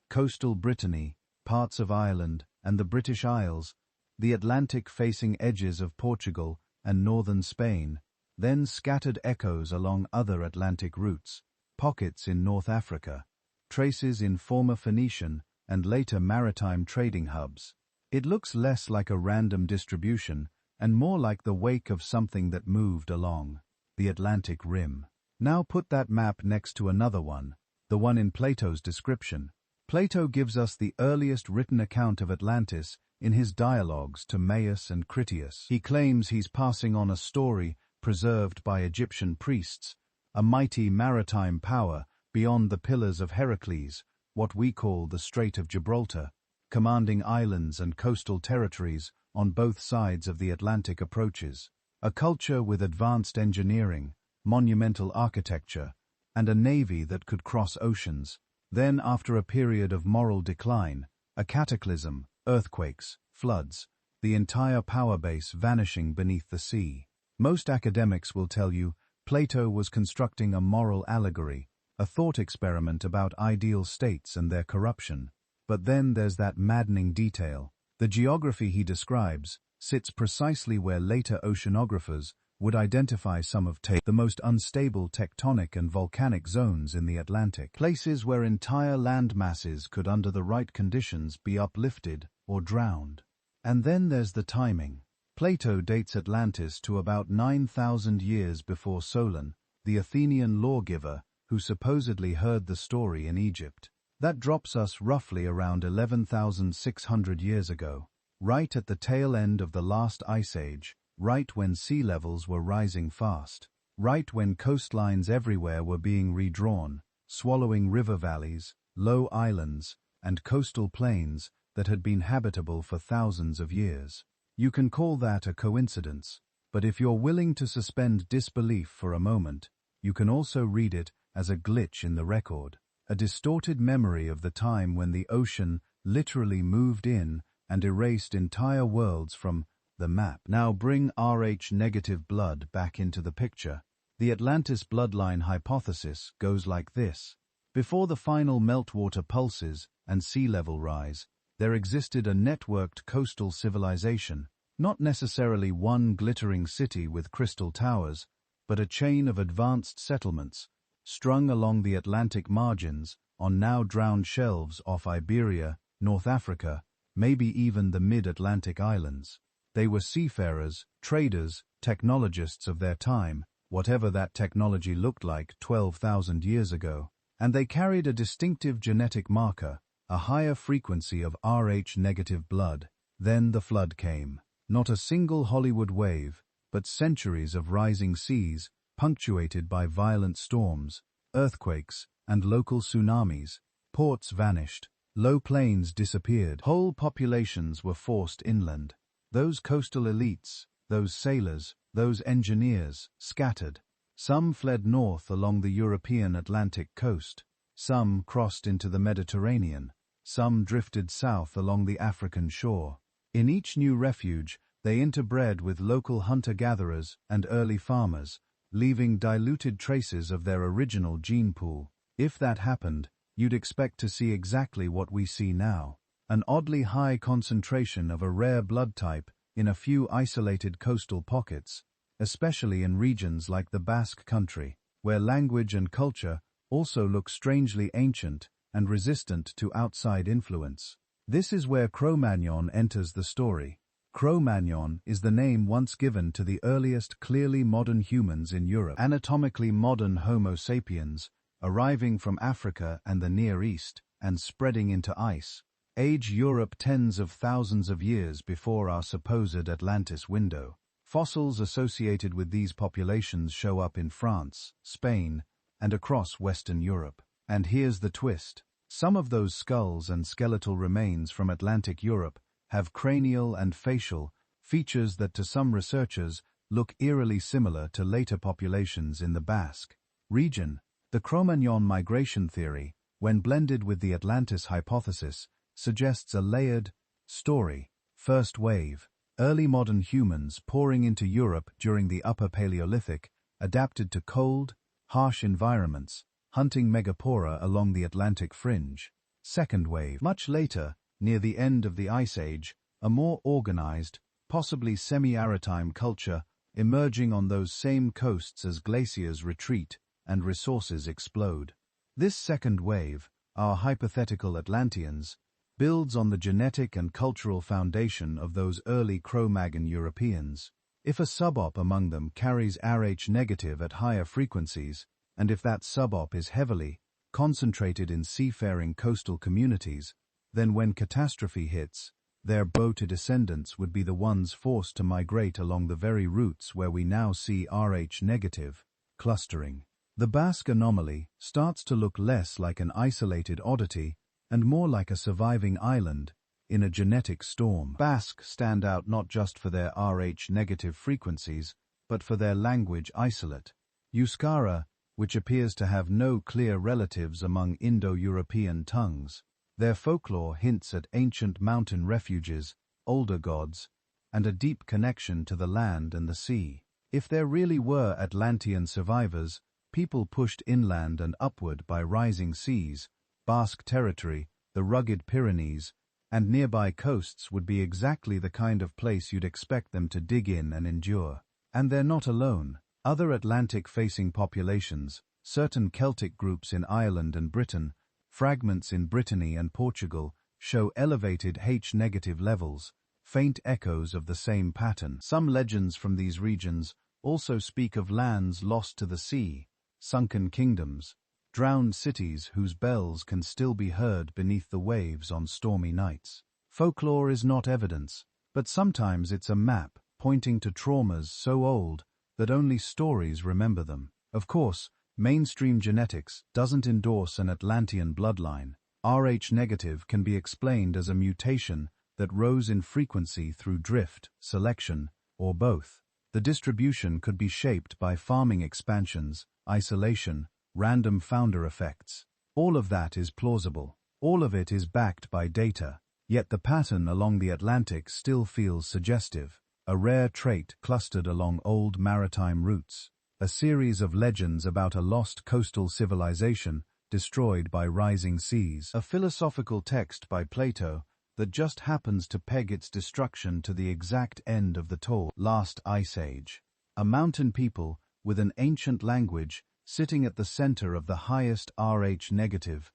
coastal Brittany, parts of Ireland and the British Isles, the Atlantic-facing edges of Portugal and northern Spain, then scattered echoes along other Atlantic routes, pockets in North Africa, traces in former Phoenician and later maritime trading hubs. It looks less like a random distribution and more like the wake of something that moved along, the Atlantic Rim. Now put that map next to another one, the one in Plato's description. Plato gives us the earliest written account of Atlantis in his dialogues to Maius and Critias. He claims he's passing on a story preserved by Egyptian priests, a mighty maritime power beyond the Pillars of Heracles, what we call the Strait of Gibraltar, commanding islands and coastal territories on both sides of the Atlantic approaches, a culture with advanced engineering, monumental architecture, and a navy that could cross oceans. Then, after a period of moral decline, a cataclysm, earthquakes, floods, the entire power base vanishing beneath the sea. Most academics will tell you Plato was constructing a moral allegory, a thought experiment about ideal states and their corruption. But then there's that maddening detail. The geography he describes sits precisely where later oceanographers would identify some of the most unstable tectonic and volcanic zones in the Atlantic, places where entire land masses could under the right conditions be uplifted or drowned. And then there's the timing. Plato dates Atlantis to about 9,000 years before Solon, the Athenian lawgiver who supposedly heard the story in Egypt. That drops us roughly around 11,600 years ago, right at the tail end of the last ice age, right when sea levels were rising fast, right when coastlines everywhere were being redrawn, swallowing river valleys, low islands, and coastal plains that had been habitable for thousands of years. You can call that a coincidence, but if you're willing to suspend disbelief for a moment, you can also read it as a glitch in the record, a distorted memory of the time when the ocean literally moved in and erased entire worlds from the map. Now bring RH-negative blood back into the picture. The Atlantis bloodline hypothesis goes like this. Before the final meltwater pulses and sea level rise, there existed a networked coastal civilization, not necessarily one glittering city with crystal towers, but a chain of advanced settlements, strung along the Atlantic margins on now drowned shelves off Iberia, North Africa, maybe even the mid-Atlantic islands. They were seafarers, traders, technologists of their time, whatever that technology looked like 12,000 years ago, and they carried a distinctive genetic marker, a higher frequency of RH-negative blood. Then the flood came. Not a single Hollywood wave, but centuries of rising seas, punctuated by violent storms, earthquakes, and local tsunamis. Ports vanished. Low plains disappeared. Whole populations were forced inland. Those coastal elites, those sailors, those engineers, scattered. Some fled north along the European Atlantic coast. Some crossed into the Mediterranean. Some drifted south along the African shore. In each new refuge, they interbred with local hunter-gatherers and early farmers, leaving diluted traces of their original gene pool. If that happened, you'd expect to see exactly what we see now. An oddly high concentration of a rare blood type in a few isolated coastal pockets, especially in regions like the Basque country, where language and culture also look strangely ancient and resistant to outside influence. This is where Cro-Magnon enters the story. Cro-Magnon is the name once given to the earliest clearly modern humans in Europe, anatomically modern Homo sapiens, arriving from Africa and the Near East and spreading into ice. Age Europe tens of thousands of years before our supposed Atlantis window. Fossils associated with these populations show up in France, Spain, and across Western Europe. And here's the twist. Some of those skulls and skeletal remains from Atlantic Europe have cranial and facial features that to some researchers look eerily similar to later populations in the Basque region. The Cro-Magnon migration theory, when blended with the Atlantis hypothesis, suggests a layered story. First wave, early modern humans pouring into Europe during the Upper Paleolithic, adapted to cold, harsh environments, hunting megapora along the Atlantic fringe. Second wave, much later, near the end of the Ice Age, a more organized, possibly semi-maritime culture emerging on those same coasts as glaciers retreat and resources explode. This second wave, our hypothetical Atlanteans, builds on the genetic and cultural foundation of those early Cro-Magnon Europeans. If a subop among them carries RH-negative at higher frequencies, and if that subop is heavily concentrated in seafaring coastal communities, then when catastrophe hits, their descendants would be the ones forced to migrate along the very routes where we now see RH-negative clustering. The Basque anomaly starts to look less like an isolated oddity and more like a surviving island in a genetic storm. Basque stand out not just for their RH-negative frequencies, but for their language isolate. Euskara, which appears to have no clear relatives among Indo-European tongues. Their folklore hints at ancient mountain refuges, older gods, and a deep connection to the land and the sea. If there really were Atlantean survivors, people pushed inland and upward by rising seas, Basque territory, the rugged Pyrenees, and nearby coasts would be exactly the kind of place you'd expect them to dig in and endure. And they're not alone. Other Atlantic-facing populations, certain Celtic groups in Ireland and Britain, fragments in Brittany and Portugal, show elevated H-negative levels, faint echoes of the same pattern. Some legends from these regions also speak of lands lost to the sea, sunken kingdoms, drowned cities whose bells can still be heard beneath the waves on stormy nights. Folklore is not evidence, but sometimes it's a map pointing to traumas so old that only stories remember them. Of course, mainstream genetics doesn't endorse an Atlantean bloodline. RH-negative can be explained as a mutation that rose in frequency through drift, selection, or both. The distribution could be shaped by farming expansions, isolation, random founder effects. All of that is plausible. All of it is backed by data. Yet the pattern along the Atlantic still feels suggestive. A rare trait clustered along old maritime routes. A series of legends about a lost coastal civilization destroyed by rising seas. A philosophical text by Plato that just happens to peg its destruction to the exact end of the last ice age. A mountain people with an ancient language sitting at the center of the highest RH-negative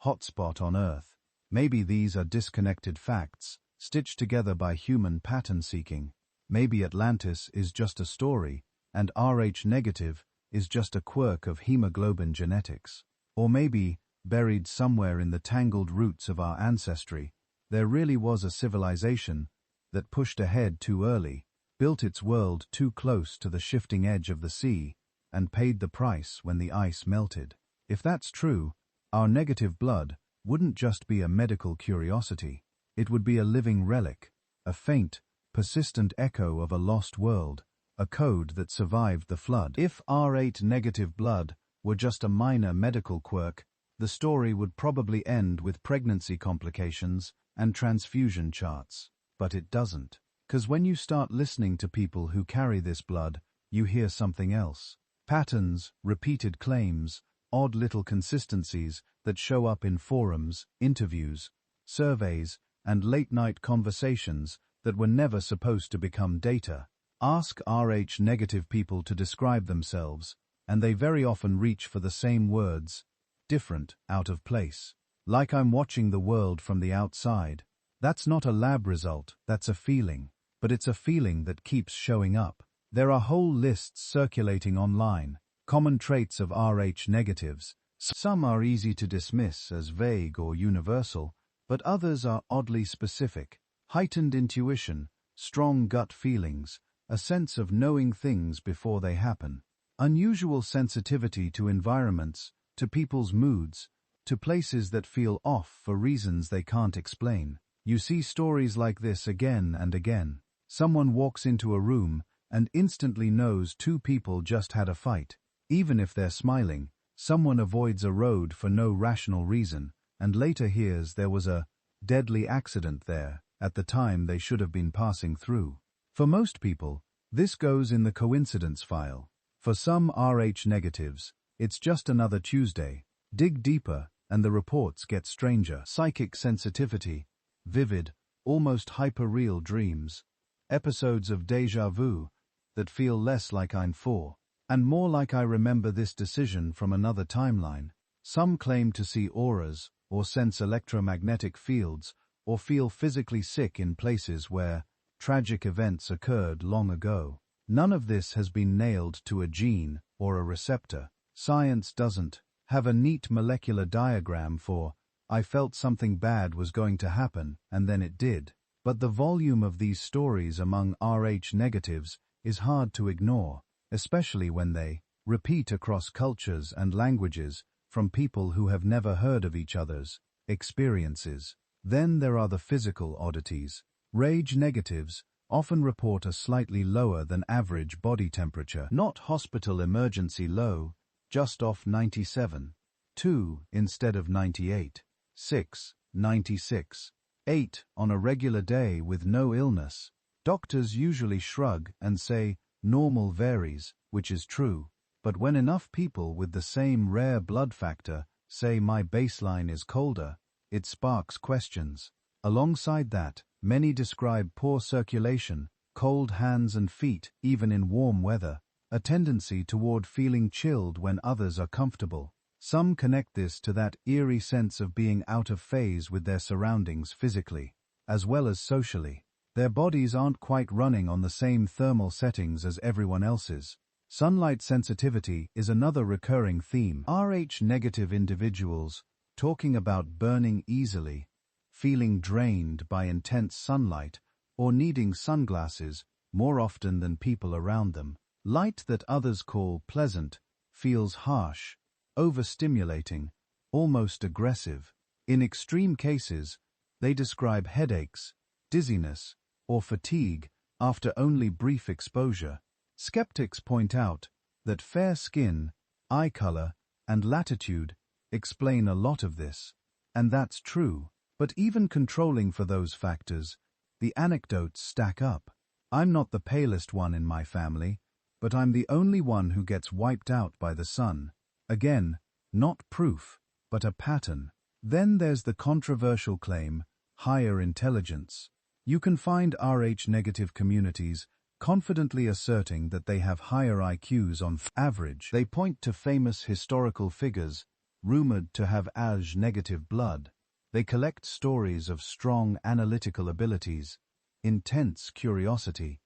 hotspot on Earth. Maybe these are disconnected facts, stitched together by human pattern-seeking. Maybe Atlantis is just a story, and RH-negative is just a quirk of hemoglobin genetics. Or maybe, buried somewhere in the tangled roots of our ancestry, there really was a civilization that pushed ahead too early, built its world too close to the shifting edge of the sea, and paid the price when the ice melted. If that's true, our negative blood wouldn't just be a medical curiosity. It would be a living relic, a faint, persistent echo of a lost world, a code that survived the flood. If RH-negative blood were just a minor medical quirk, the story would probably end with pregnancy complications and transfusion charts. But it doesn't. 'Cause when you start listening to people who carry this blood, you hear something else. Patterns, repeated claims, odd little consistencies that show up in forums, interviews, surveys, and late-night conversations that were never supposed to become data. Ask RH-negative people to describe themselves, and they very often reach for the same words, different, out of place. Like I'm watching the world from the outside. That's not a lab result, that's a feeling. But it's a feeling that keeps showing up. There are whole lists circulating online, common traits of RH-negatives. Some are easy to dismiss as vague or universal, but others are oddly specific. Heightened intuition, strong gut feelings, a sense of knowing things before they happen. Unusual sensitivity to environments, to people's moods, to places that feel off for reasons they can't explain. You see stories like this again and again. Someone walks into a room and instantly knows two people just had a fight. Even if they're smiling, someone avoids a road for no rational reason, and later hears there was a deadly accident there at the time they should have been passing through. For most people, this goes in the coincidence file. For some RH-negatives, it's just another Tuesday. Dig deeper, and the reports get stranger. Psychic sensitivity, vivid, almost hyper-real dreams. Episodes of déjà vu that feel less like I'm 4, and more like I remember this decision from another timeline. Some claim to see auras, or sense electromagnetic fields, or feel physically sick in places where tragic events occurred long ago. None of this has been nailed to a gene or a receptor. Science doesn't have a neat molecular diagram for, I felt something bad was going to happen, and then it did. But the volume of these stories among Rh negatives is hard to ignore, especially when they repeat across cultures and languages from people who have never heard of each other's experiences. Then there are the physical oddities. Rh negatives often report a slightly lower than average body temperature, not hospital emergency low, just off 97. 2 instead of 98. 6, 96. 8 on a regular day with no illness. Doctors usually shrug and say normal varies, which is true, but when enough people with the same rare blood factor say my baseline is colder, it sparks questions. Alongside that, many describe poor circulation, cold hands and feet, even in warm weather, a tendency toward feeling chilled when others are comfortable. Some connect this to that eerie sense of being out of phase with their surroundings physically, as well as socially. Their bodies aren't quite running on the same thermal settings as everyone else's. Sunlight sensitivity is another recurring theme. Rh-negative individuals talking about burning easily, feeling drained by intense sunlight, or needing sunglasses more often than people around them. Light that others call pleasant feels harsh, overstimulating, almost aggressive. In extreme cases, they describe headaches, dizziness, or fatigue after only brief exposure. Skeptics point out that fair skin, eye color, and latitude explain a lot of this, and that's true. But even controlling for those factors, the anecdotes stack up. I'm not the palest one in my family, but I'm the only one who gets wiped out by the sun. Again, not proof, but a pattern. Then there's the controversial claim, higher intelligence. You can find Rh-negative communities confidently asserting that they have higher IQs on average. They point to famous historical figures, rumored to have Rh-negative blood. They collect stories of strong analytical abilities, intense curiosity,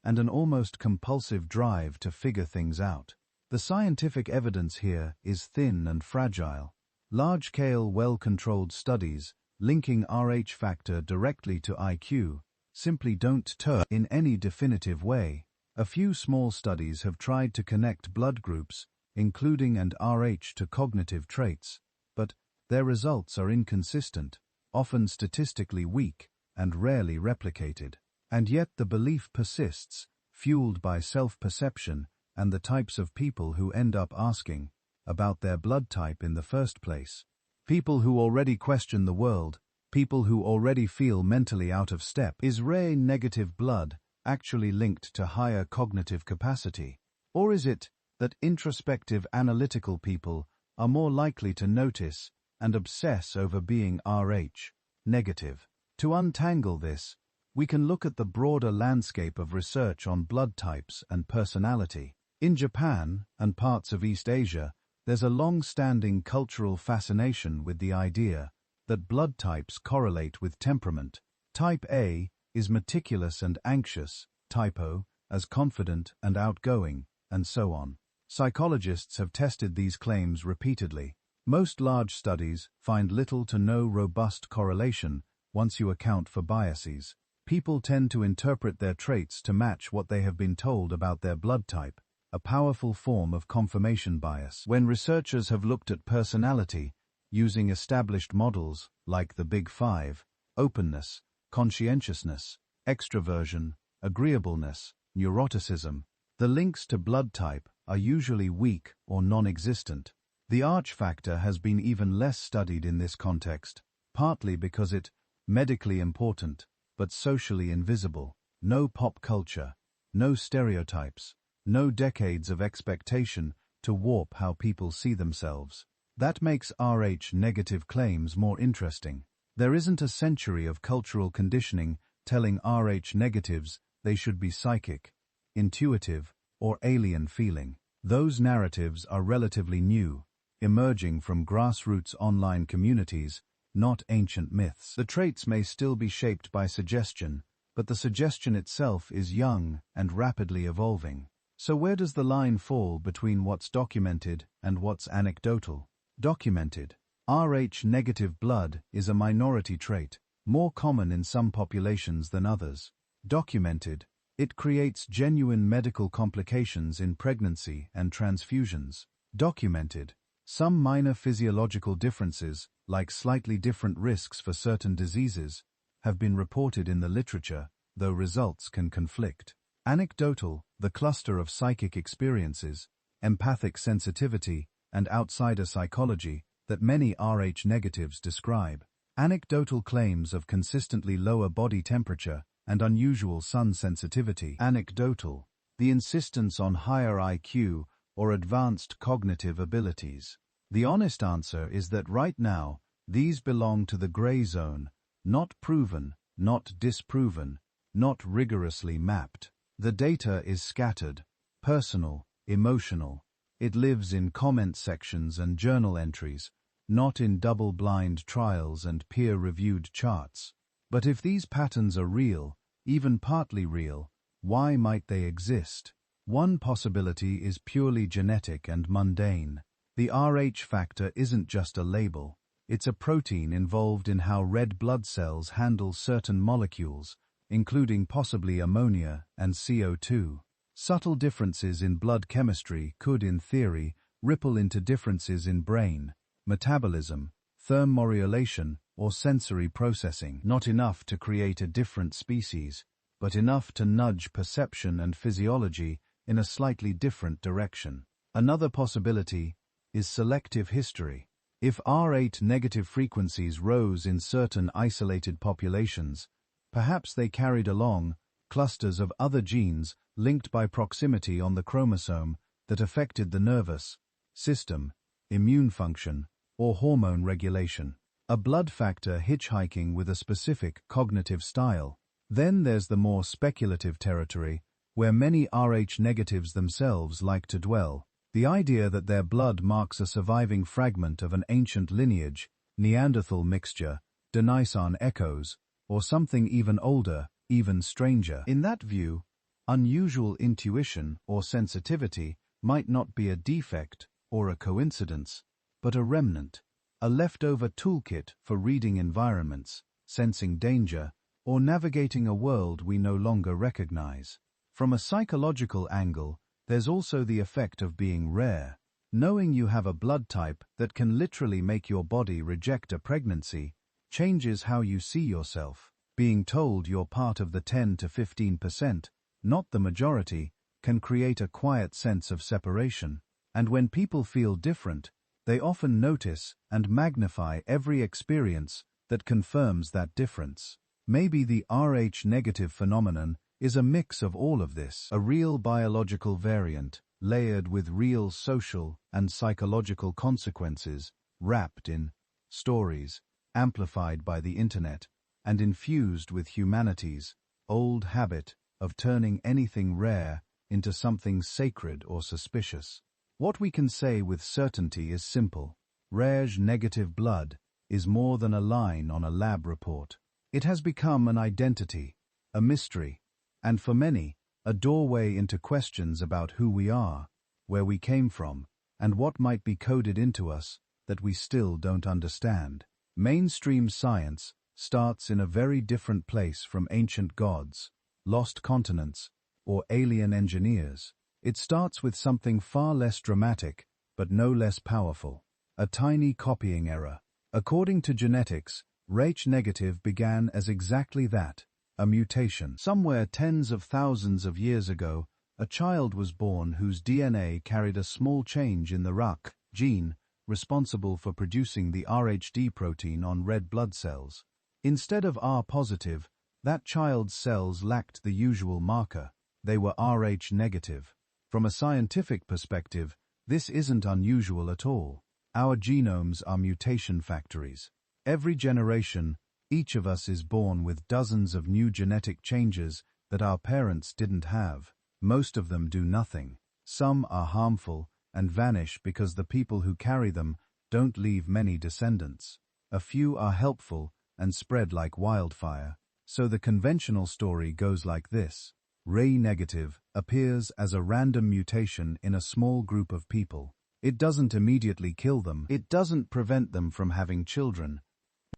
and an almost compulsive drive to figure things out. The scientific evidence here is thin and fragile. Large-scale, well-controlled studies linking Rh factor directly to IQ simply don't turn in any definitive way. A few small studies have tried to connect blood groups, including and Rh to cognitive traits, but their results are inconsistent, often statistically weak, and rarely replicated. And yet the belief persists, fueled by self-perception and the types of people who end up asking about their blood type in the first place. People who already question the world, people who already feel mentally out of step. Is Rh-negative blood actually linked to higher cognitive capacity? Or is it that introspective analytical people are more likely to notice and obsess over being Rh-negative? To untangle this, we can look at the broader landscape of research on blood types and personality. In Japan and parts of East Asia, there's a long-standing cultural fascination with the idea that blood types correlate with temperament. Type A is meticulous and anxious, type O as confident and outgoing, and so on. Psychologists have tested these claims repeatedly. Most large studies find little to no robust correlation once you account for biases. People tend to interpret their traits to match what they have been told about their blood type, a powerful form of confirmation bias. When researchers have looked at personality, using established models like the Big Five, openness, conscientiousness, extroversion, agreeableness, neuroticism, the links to blood type are usually weak or non-existent. The Rh factor has been even less studied in this context, partly because it's medically important, but socially invisible. No pop culture, no stereotypes, no decades of expectation to warp how people see themselves. That makes Rh-negative claims more interesting. There isn't a century of cultural conditioning telling Rh negatives they should be psychic, intuitive, or alien feeling. Those narratives are relatively new, emerging from grassroots online communities, not ancient myths. The traits may still be shaped by suggestion, but the suggestion itself is young and rapidly evolving. So where does the line fall between what's documented and what's anecdotal? Documented. Rh-negative blood is a minority trait, more common in some populations than others. Documented. It creates genuine medical complications in pregnancy and transfusions. Documented. Some minor physiological differences, like slightly different risks for certain diseases, have been reported in the literature, though results can conflict. Anecdotal, the cluster of psychic experiences, empathic sensitivity, and outsider psychology that many Rh negatives describe. Anecdotal claims of consistently lower body temperature and unusual sun sensitivity. Anecdotal, the insistence on higher IQ or advanced cognitive abilities. The honest answer is that right now, these belong to the gray zone, not proven, not disproven, not rigorously mapped. The data is scattered, personal, emotional. It lives in comment sections and journal entries, not in double-blind trials and peer-reviewed charts. But if these patterns are real, even partly real, why might they exist? One possibility is purely genetic and mundane. The Rh factor isn't just a label. It's a protein involved in how red blood cells handle certain molecules, including possibly ammonia and CO2. Subtle differences in blood chemistry could, in theory, ripple into differences in brain, metabolism, thermorelation, or sensory processing. Not enough to create a different species, but enough to nudge perception and physiology in a slightly different direction. Another possibility is selective history. If Rh negative frequencies rose in certain isolated populations, perhaps they carried along clusters of other genes linked by proximity on the chromosome that affected the nervous system, immune function, or hormone regulation. A blood factor hitchhiking with a specific cognitive style. Then there's the more speculative territory, where many Rh negatives themselves like to dwell. The idea that their blood marks a surviving fragment of an ancient lineage, Neanderthal mixture, Denisson echoes, or something even older, even stranger. In that view, unusual intuition or sensitivity might not be a defect or a coincidence, but a remnant, a leftover toolkit for reading environments, sensing danger, or navigating a world we no longer recognize. From a psychological angle, there's also the effect of being rare. Knowing you have a blood type that can literally make your body reject a pregnancy changes how you see yourself. Being told you're part of the 10 to 15%, not the majority, can create a quiet sense of separation. And when people feel different, they often notice and magnify every experience that confirms that difference. Maybe the Rh negative phenomenon is a mix of all of this, a real biological variant, layered with real social and psychological consequences, wrapped in stories, amplified by the internet, and infused with humanity's old habit of turning anything rare into something sacred or suspicious. What we can say with certainty is simple. Rh-negative blood is more than a line on a lab report. It has become an identity, a mystery, and for many, a doorway into questions about who we are, where we came from, and what might be coded into us that we still don't understand. Mainstream science starts in a very different place from ancient gods, lost continents, or alien engineers. It starts with something far less dramatic, but no less powerful. A tiny copying error. According to genetics, Rh-negative began as exactly that, a mutation. Somewhere tens of thousands of years ago, a child was born whose DNA carried a small change in the RH gene, responsible for producing the RhD protein on red blood cells. Instead of R-positive, that child's cells lacked the usual marker. They were Rh-negative. From a scientific perspective, this isn't unusual at all. Our genomes are mutation factories. Every generation, Each of us is born with dozens of new genetic changes that our parents didn't have. Most of them do nothing. Some are harmful and vanish because the people who carry them don't leave many descendants. A few are helpful and spread like wildfire. So the conventional story goes like this. RH-negative appears as a random mutation in a small group of people. It doesn't immediately kill them. It doesn't prevent them from having children.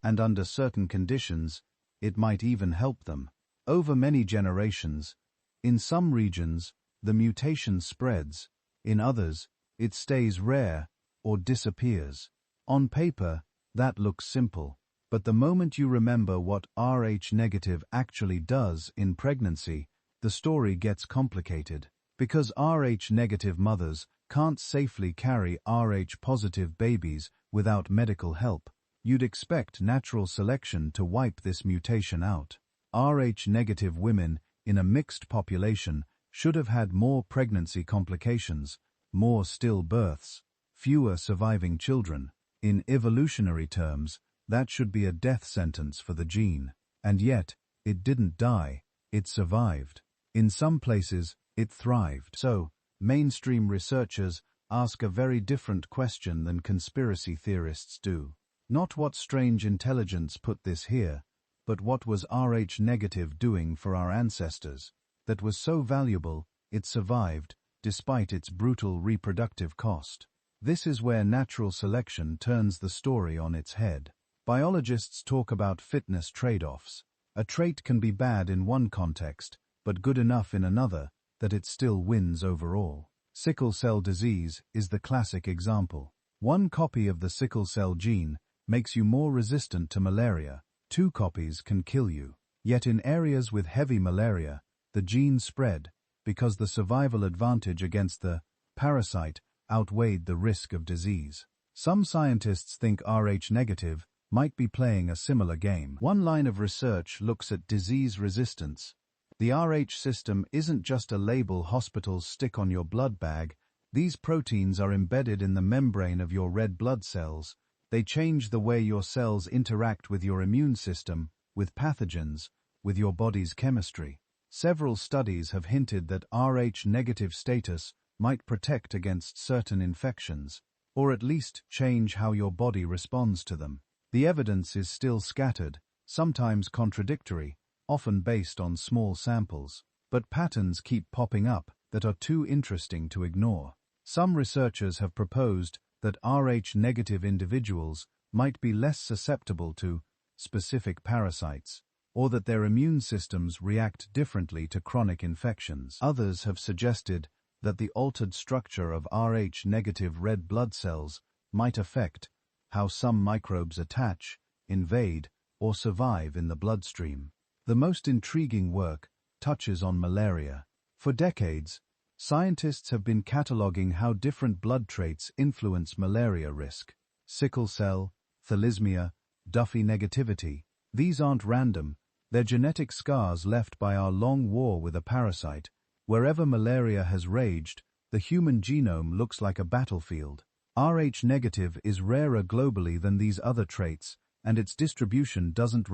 And under certain conditions, it might even help them. Over many generations, in some regions, the mutation spreads. In others, it stays rare or disappears. On paper, that looks simple. But the moment you remember what RH-negative actually does in pregnancy, the story gets complicated. Because RH-negative mothers can't safely carry Rh-positive babies without medical help, you'd expect natural selection to wipe this mutation out. Rh-negative women in a mixed population should have had more pregnancy complications, more stillbirths, fewer surviving children. In evolutionary terms, that should be a death sentence for the gene. And yet, it didn't die, it survived. In some places, it thrived. So, mainstream researchers ask a very different question than conspiracy theorists do. Not what strange intelligence put this here, but what was Rh-negative doing for our ancestors that was so valuable it survived despite its brutal reproductive cost. This is where natural selection turns the story on its head. Biologists talk about fitness trade-offs. A trait can be bad in one context, but good enough in another that it still wins overall. Sickle cell disease is the classic example. One copy of the sickle cell gene makes you more resistant to malaria. 2 copies can kill you. Yet in areas with heavy malaria, the gene spread because the survival advantage against the parasite outweighed the risk of disease. Some scientists think Rh-negative might be playing a similar game. One line of research looks at disease resistance. The Rh system isn't just a label hospitals stick on your blood bag. These proteins are embedded in the membrane of your red blood cells. They change the way your cells interact with your immune system, with pathogens, with your body's chemistry. Several studies have hinted that Rh-negative status might protect against certain infections, or at least change how your body responds to them. The evidence is still scattered, sometimes contradictory, often based on small samples, but patterns keep popping up that are too interesting to ignore. Some researchers have proposed that Rh-negative individuals might be less susceptible to specific parasites, or that their immune systems react differently to chronic infections. Others have suggested that the altered structure of Rh-negative red blood cells might affect how some microbes attach, invade, or survive in the bloodstream. The most intriguing work touches on malaria. For decades, scientists have been cataloging how different blood traits influence malaria risk. Sickle cell, thalassemia, Duffy negativity. These aren't random, they're genetic scars left by our long war with a parasite. Wherever malaria has raged, the human genome looks like a battlefield. Rh-negative is rarer globally than these other traits, and its distribution doesn't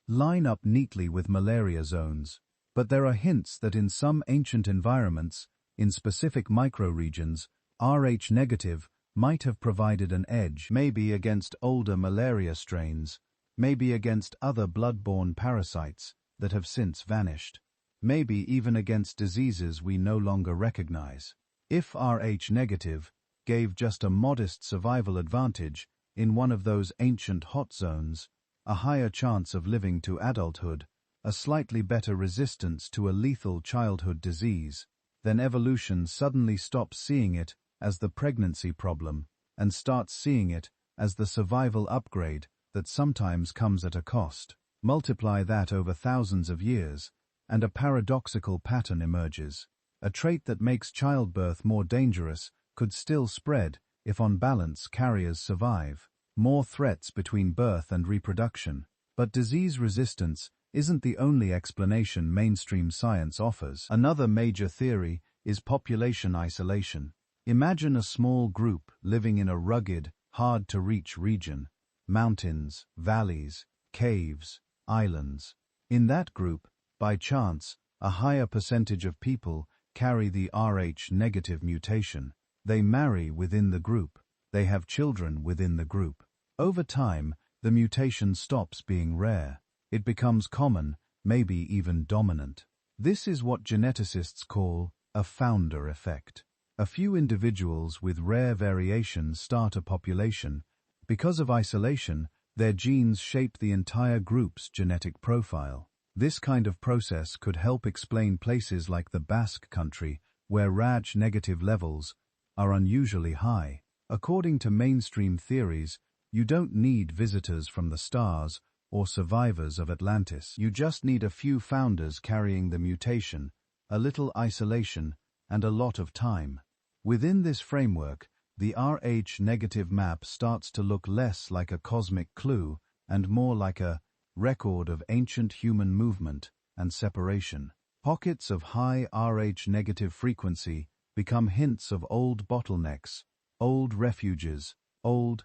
line up neatly with malaria zones. But there are hints that in some ancient environments, in specific microregions, Rh-negative might have provided an edge, maybe against older malaria strains, maybe against other blood-borne parasites that have since vanished, maybe even against diseases we no longer recognize. If Rh-negative gave just a modest survival advantage in one of those ancient hot zones, a higher chance of living to adulthood, a slightly better resistance to a lethal childhood disease, then evolution suddenly stops seeing it as the pregnancy problem and starts seeing it as the survival upgrade that sometimes comes at a cost. Multiply that over thousands of years, and a paradoxical pattern emerges. A trait that makes childbirth more dangerous could still spread if on balance carriers survive. More threats between birth and reproduction. But disease resistance isn't the only explanation mainstream science offers. Another major theory is population isolation. Imagine a small group living in a rugged, hard-to-reach region. Mountains, valleys, caves, islands. In that group, by chance, a higher percentage of people carry the RH-negative mutation. They marry within the group. They have children within the group. Over time, the mutation stops being rare. It becomes common, maybe even dominant. This is what geneticists call a founder effect. A few individuals with rare variations start a population. Because of isolation, their genes shape the entire group's genetic profile. This kind of process could help explain places like the Basque country, where RH-negative levels are unusually high. According to mainstream theories, you don't need visitors from the stars or survivors of Atlantis. You just need a few founders carrying the mutation, a little isolation, and a lot of time. Within this framework, the RH-negative map starts to look less like a cosmic clue and more like a record of ancient human movement and separation. Pockets of high RH-negative frequency become hints of old bottlenecks, old refuges, old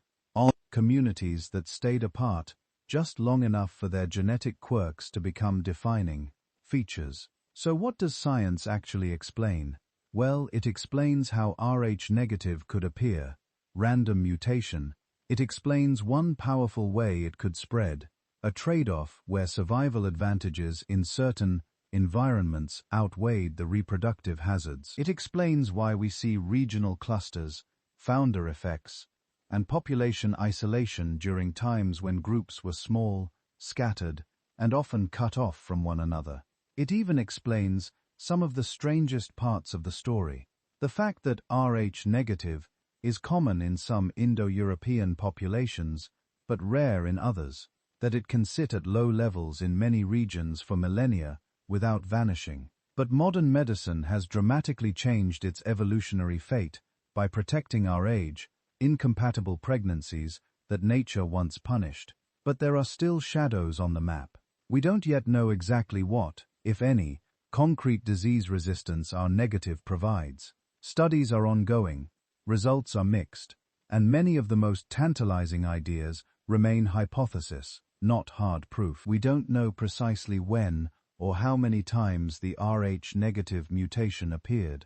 communities that stayed apart just long enough for their genetic quirks to become defining features. So what does science actually explain? Well, it explains how RH-negative could appear, random mutation. It explains one powerful way it could spread, a trade-off where survival advantages in certain environments outweighed the reproductive hazards. It explains why we see regional clusters, founder effects, and population isolation during times when groups were small, scattered, and often cut off from one another. It even explains some of the strangest parts of the story. The fact that RH-negative is common in some Indo-European populations, but rare in others, that it can sit at low levels in many regions for millennia without vanishing. But modern medicine has dramatically changed its evolutionary fate by protecting our age, incompatible pregnancies that nature once punished. But there are still shadows on the map. We don't yet know exactly what, if any, concrete disease resistance RH-negative provides. Studies are ongoing, results are mixed, and many of the most tantalizing ideas remain hypothesis, not hard proof. We don't know precisely when or how many times the RH-negative mutation appeared.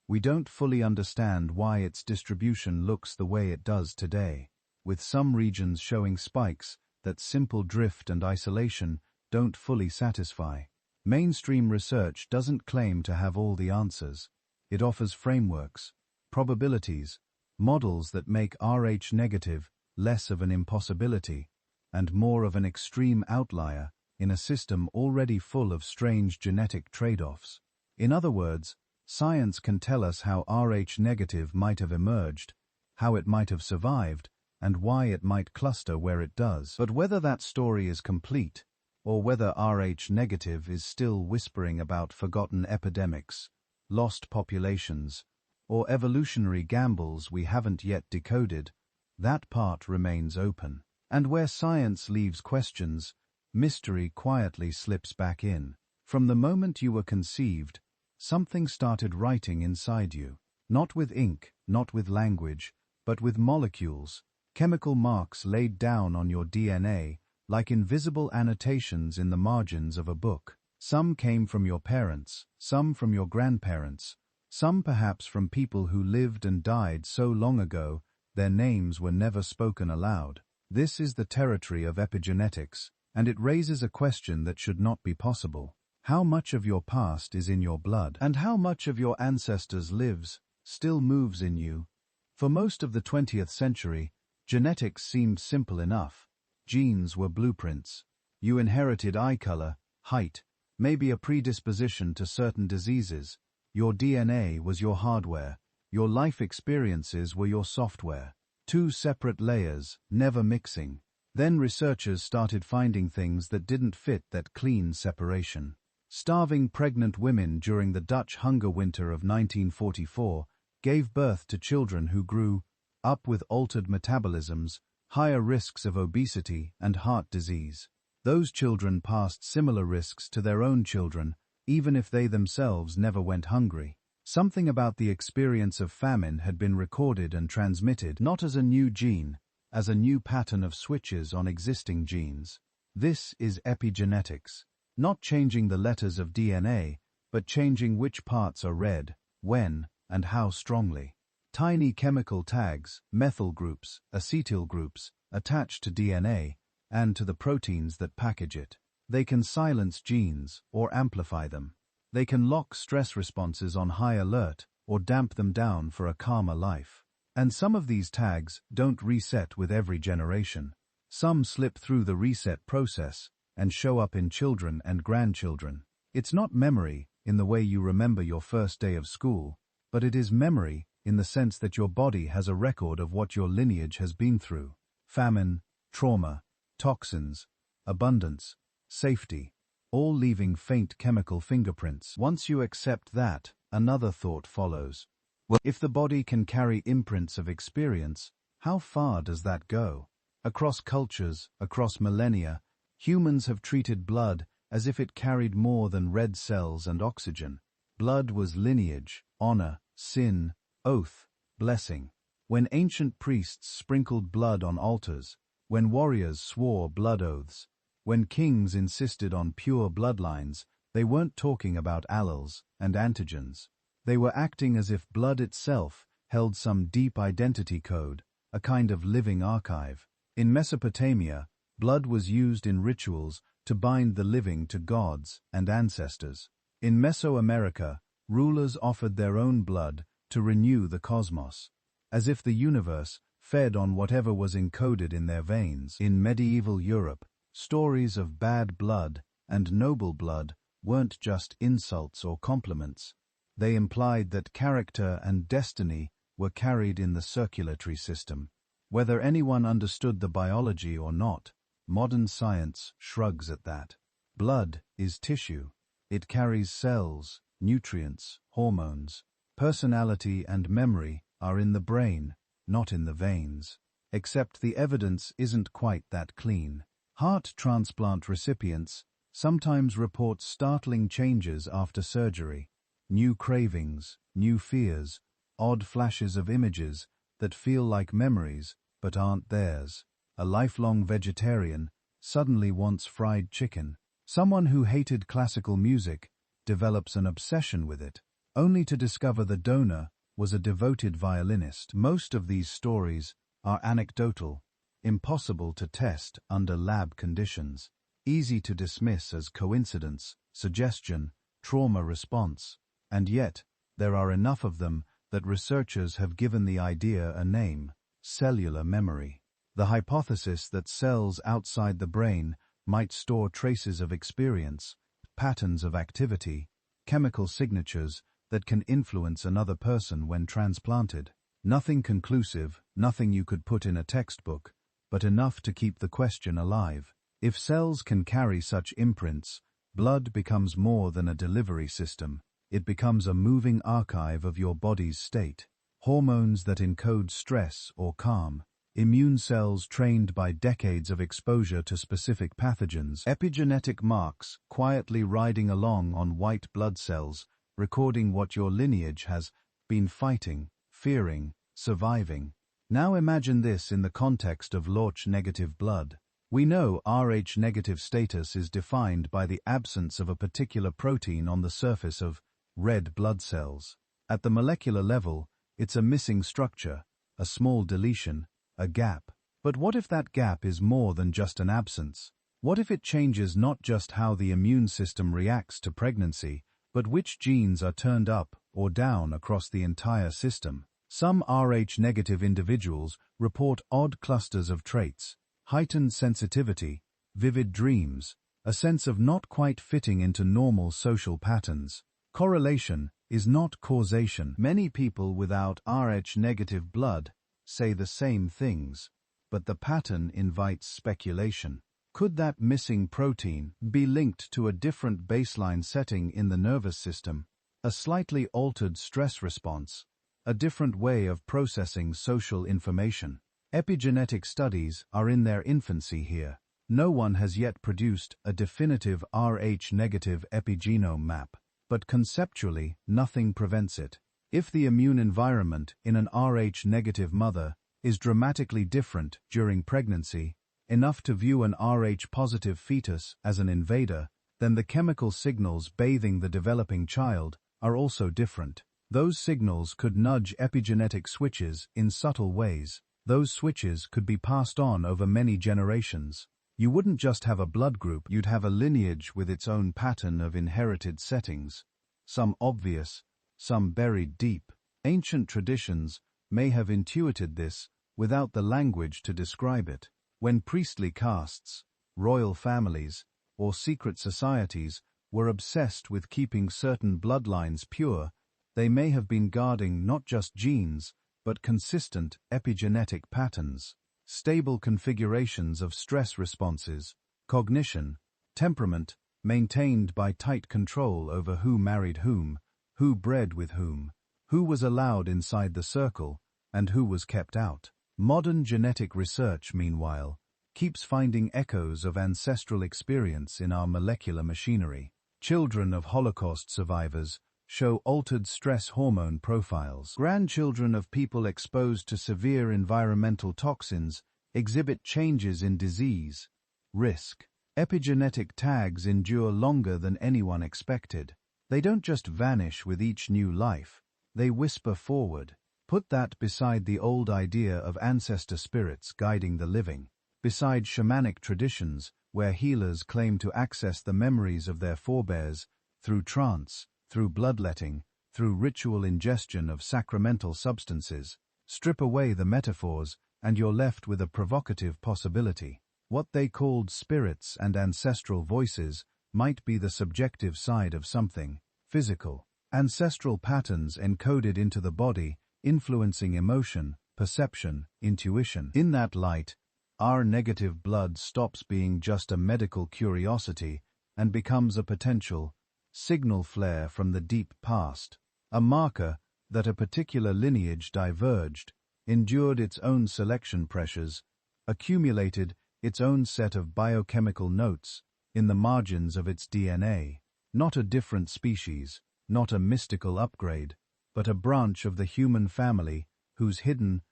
We don't fully understand why its distribution looks the way it does today, with some regions showing spikes that simple drift and isolation don't fully satisfy. Mainstream research doesn't claim to have all the answers. It offers frameworks, probabilities, models that make RH-negative less of an impossibility and more of an extreme outlier in a system already full of strange genetic trade-offs. In other words, science can tell us how RH-negative might have emerged, how it might have survived, and why it might cluster where it does. But whether that story is complete, or whether RH-negative is still whispering about forgotten epidemics, lost populations, or evolutionary gambles we haven't yet decoded, that part remains open. And where science leaves questions, mystery quietly slips back in. From the moment you were conceived, something started writing inside you. Not with ink, not with language, but with molecules, chemical marks laid down on your DNA, like invisible annotations in the margins of a book. Some came from your parents, some from your grandparents, some perhaps from people who lived and died so long ago their names were never spoken aloud. This is the territory of epigenetics, and it raises a question that should not be possible. How much of your past is in your blood? And how much of your ancestors lives, still moves in you? For most of the 20th century, genetics seemed simple enough. Genes were blueprints. You inherited eye color, height, maybe a predisposition to certain diseases. Your DNA was your hardware. Your life experiences were your software. Two separate layers, never mixing. Then researchers started finding things that didn't fit that clean separation. Starving pregnant women during the Dutch hunger winter of 1944 gave birth to children who grew up with altered metabolisms, higher risks of obesity and heart disease. Those children passed similar risks to their own children, even if they themselves never went hungry. Something about the experience of famine had been recorded and transmitted not as a new gene, as a new pattern of switches on existing genes. This is epigenetics. Not changing the letters of DNA, but changing which parts are read, when, and how strongly. Tiny chemical tags, methyl groups, acetyl groups, attach to DNA and to the proteins that package it. They can silence genes or amplify them. They can lock stress responses on high alert or damp them down for a calmer life. And some of these tags don't reset with every generation. Some slip through the reset process and show up in children and grandchildren. It's not memory in the way you remember your first day of school, but it is memory in the sense that your body has a record of what your lineage has been through. Famine, trauma, toxins, abundance, safety, all leaving faint chemical fingerprints. Once you accept that, another thought follows. Well, if the body can carry imprints of experience, how far does that go? Across cultures, across millennia, humans have treated blood as if it carried more than red cells and oxygen. Blood was lineage, honor, sin, oath, blessing. When ancient priests sprinkled blood on altars, when warriors swore blood oaths, when kings insisted on pure bloodlines, they weren't talking about alleles and antigens. They were acting as if blood itself held some deep identity code, a kind of living archive. In Mesopotamia, blood was used in rituals to bind the living to gods and ancestors. In Mesoamerica, rulers offered their own blood to renew the cosmos, as if the universe fed on whatever was encoded in their veins. In medieval Europe, stories of bad blood and noble blood weren't just insults or compliments. They implied that character and destiny were carried in the circulatory system. Whether anyone understood the biology or not, modern science shrugs at that. Blood is tissue. It carries cells, nutrients, hormones. Personality and memory are in the brain, not in the veins. Except the evidence isn't quite that clean. Heart transplant recipients sometimes report startling changes after surgery. New cravings, new fears, odd flashes of images that feel like memories but aren't theirs. A lifelong vegetarian suddenly wants fried chicken. Someone who hated classical music develops an obsession with it, only to discover the donor was a devoted violinist. Most of these stories are anecdotal, impossible to test under lab conditions, easy to dismiss as coincidence, suggestion, trauma response, and yet there are enough of them that researchers have given the idea a name: cellular memory. The hypothesis that cells outside the brain might store traces of experience, patterns of activity, chemical signatures that can influence another person when transplanted. Nothing conclusive, nothing you could put in a textbook, but enough to keep the question alive. If cells can carry such imprints, blood becomes more than a delivery system. It becomes a moving archive of your body's state. Hormones that encode stress or calm, immune cells trained by decades of exposure to specific pathogens, epigenetic marks quietly riding along on white blood cells, recording what your lineage has been fighting, fearing, surviving. Now imagine this in the context of RH-negative blood. We know RH-negative status is defined by the absence of a particular protein on the surface of red blood cells. At the molecular level, it's a missing structure, a small deletion, a gap. But what if that gap is more than just an absence? What if it changes not just how the immune system reacts to pregnancy, but which genes are turned up or down across the entire system? Some RH-negative individuals report odd clusters of traits, heightened sensitivity, vivid dreams, a sense of not quite fitting into normal social patterns. Correlation is not causation. Many people without RH-negative blood say the same things, but the pattern invites speculation. Could that missing protein be linked to a different baseline setting in the nervous system, a slightly altered stress response, a different way of processing social information? Epigenetic studies are in their infancy here. No one has yet produced a definitive RH-negative epigenome map, but conceptually nothing prevents it. If the immune environment in an RH-negative mother is dramatically different during pregnancy, enough to view an Rh-positive fetus as an invader, then the chemical signals bathing the developing child are also different. Those signals could nudge epigenetic switches in subtle ways. Those switches could be passed on over many generations. You wouldn't just have a blood group, you'd have a lineage with its own pattern of inherited settings, some obvious, some buried deep. Ancient traditions may have intuited this without the language to describe it. When priestly castes, royal families, or secret societies were obsessed with keeping certain bloodlines pure, they may have been guarding not just genes, but consistent epigenetic patterns, stable configurations of stress responses, cognition, temperament, maintained by tight control over who married whom, who bred with whom, who was allowed inside the circle, and who was kept out. Modern genetic research, meanwhile, keeps finding echoes of ancestral experience in our molecular machinery. Children of Holocaust survivors show altered stress hormone profiles. Grandchildren of people exposed to severe environmental toxins exhibit changes in disease risk. Epigenetic tags endure longer than anyone expected. They don't just vanish with each new life, they whisper forward. Put that beside the old idea of ancestor spirits guiding the living, beside shamanic traditions where healers claim to access the memories of their forebears through trance, through bloodletting, through ritual ingestion of sacramental substances. Strip away the metaphors and you're left with a provocative possibility. What they called spirits and ancestral voices might be the subjective side of something physical. Ancestral patterns encoded into the body, influencing emotion, perception, intuition. In that light, Rh-negative blood stops being just a medical curiosity and becomes a potential signal flare from the deep past, a marker that a particular lineage diverged, endured its own selection pressures, accumulated its own set of biochemical notes in the margins of its DNA. Not a different species, not a mystical upgrade, but a branch of the human family whose hidden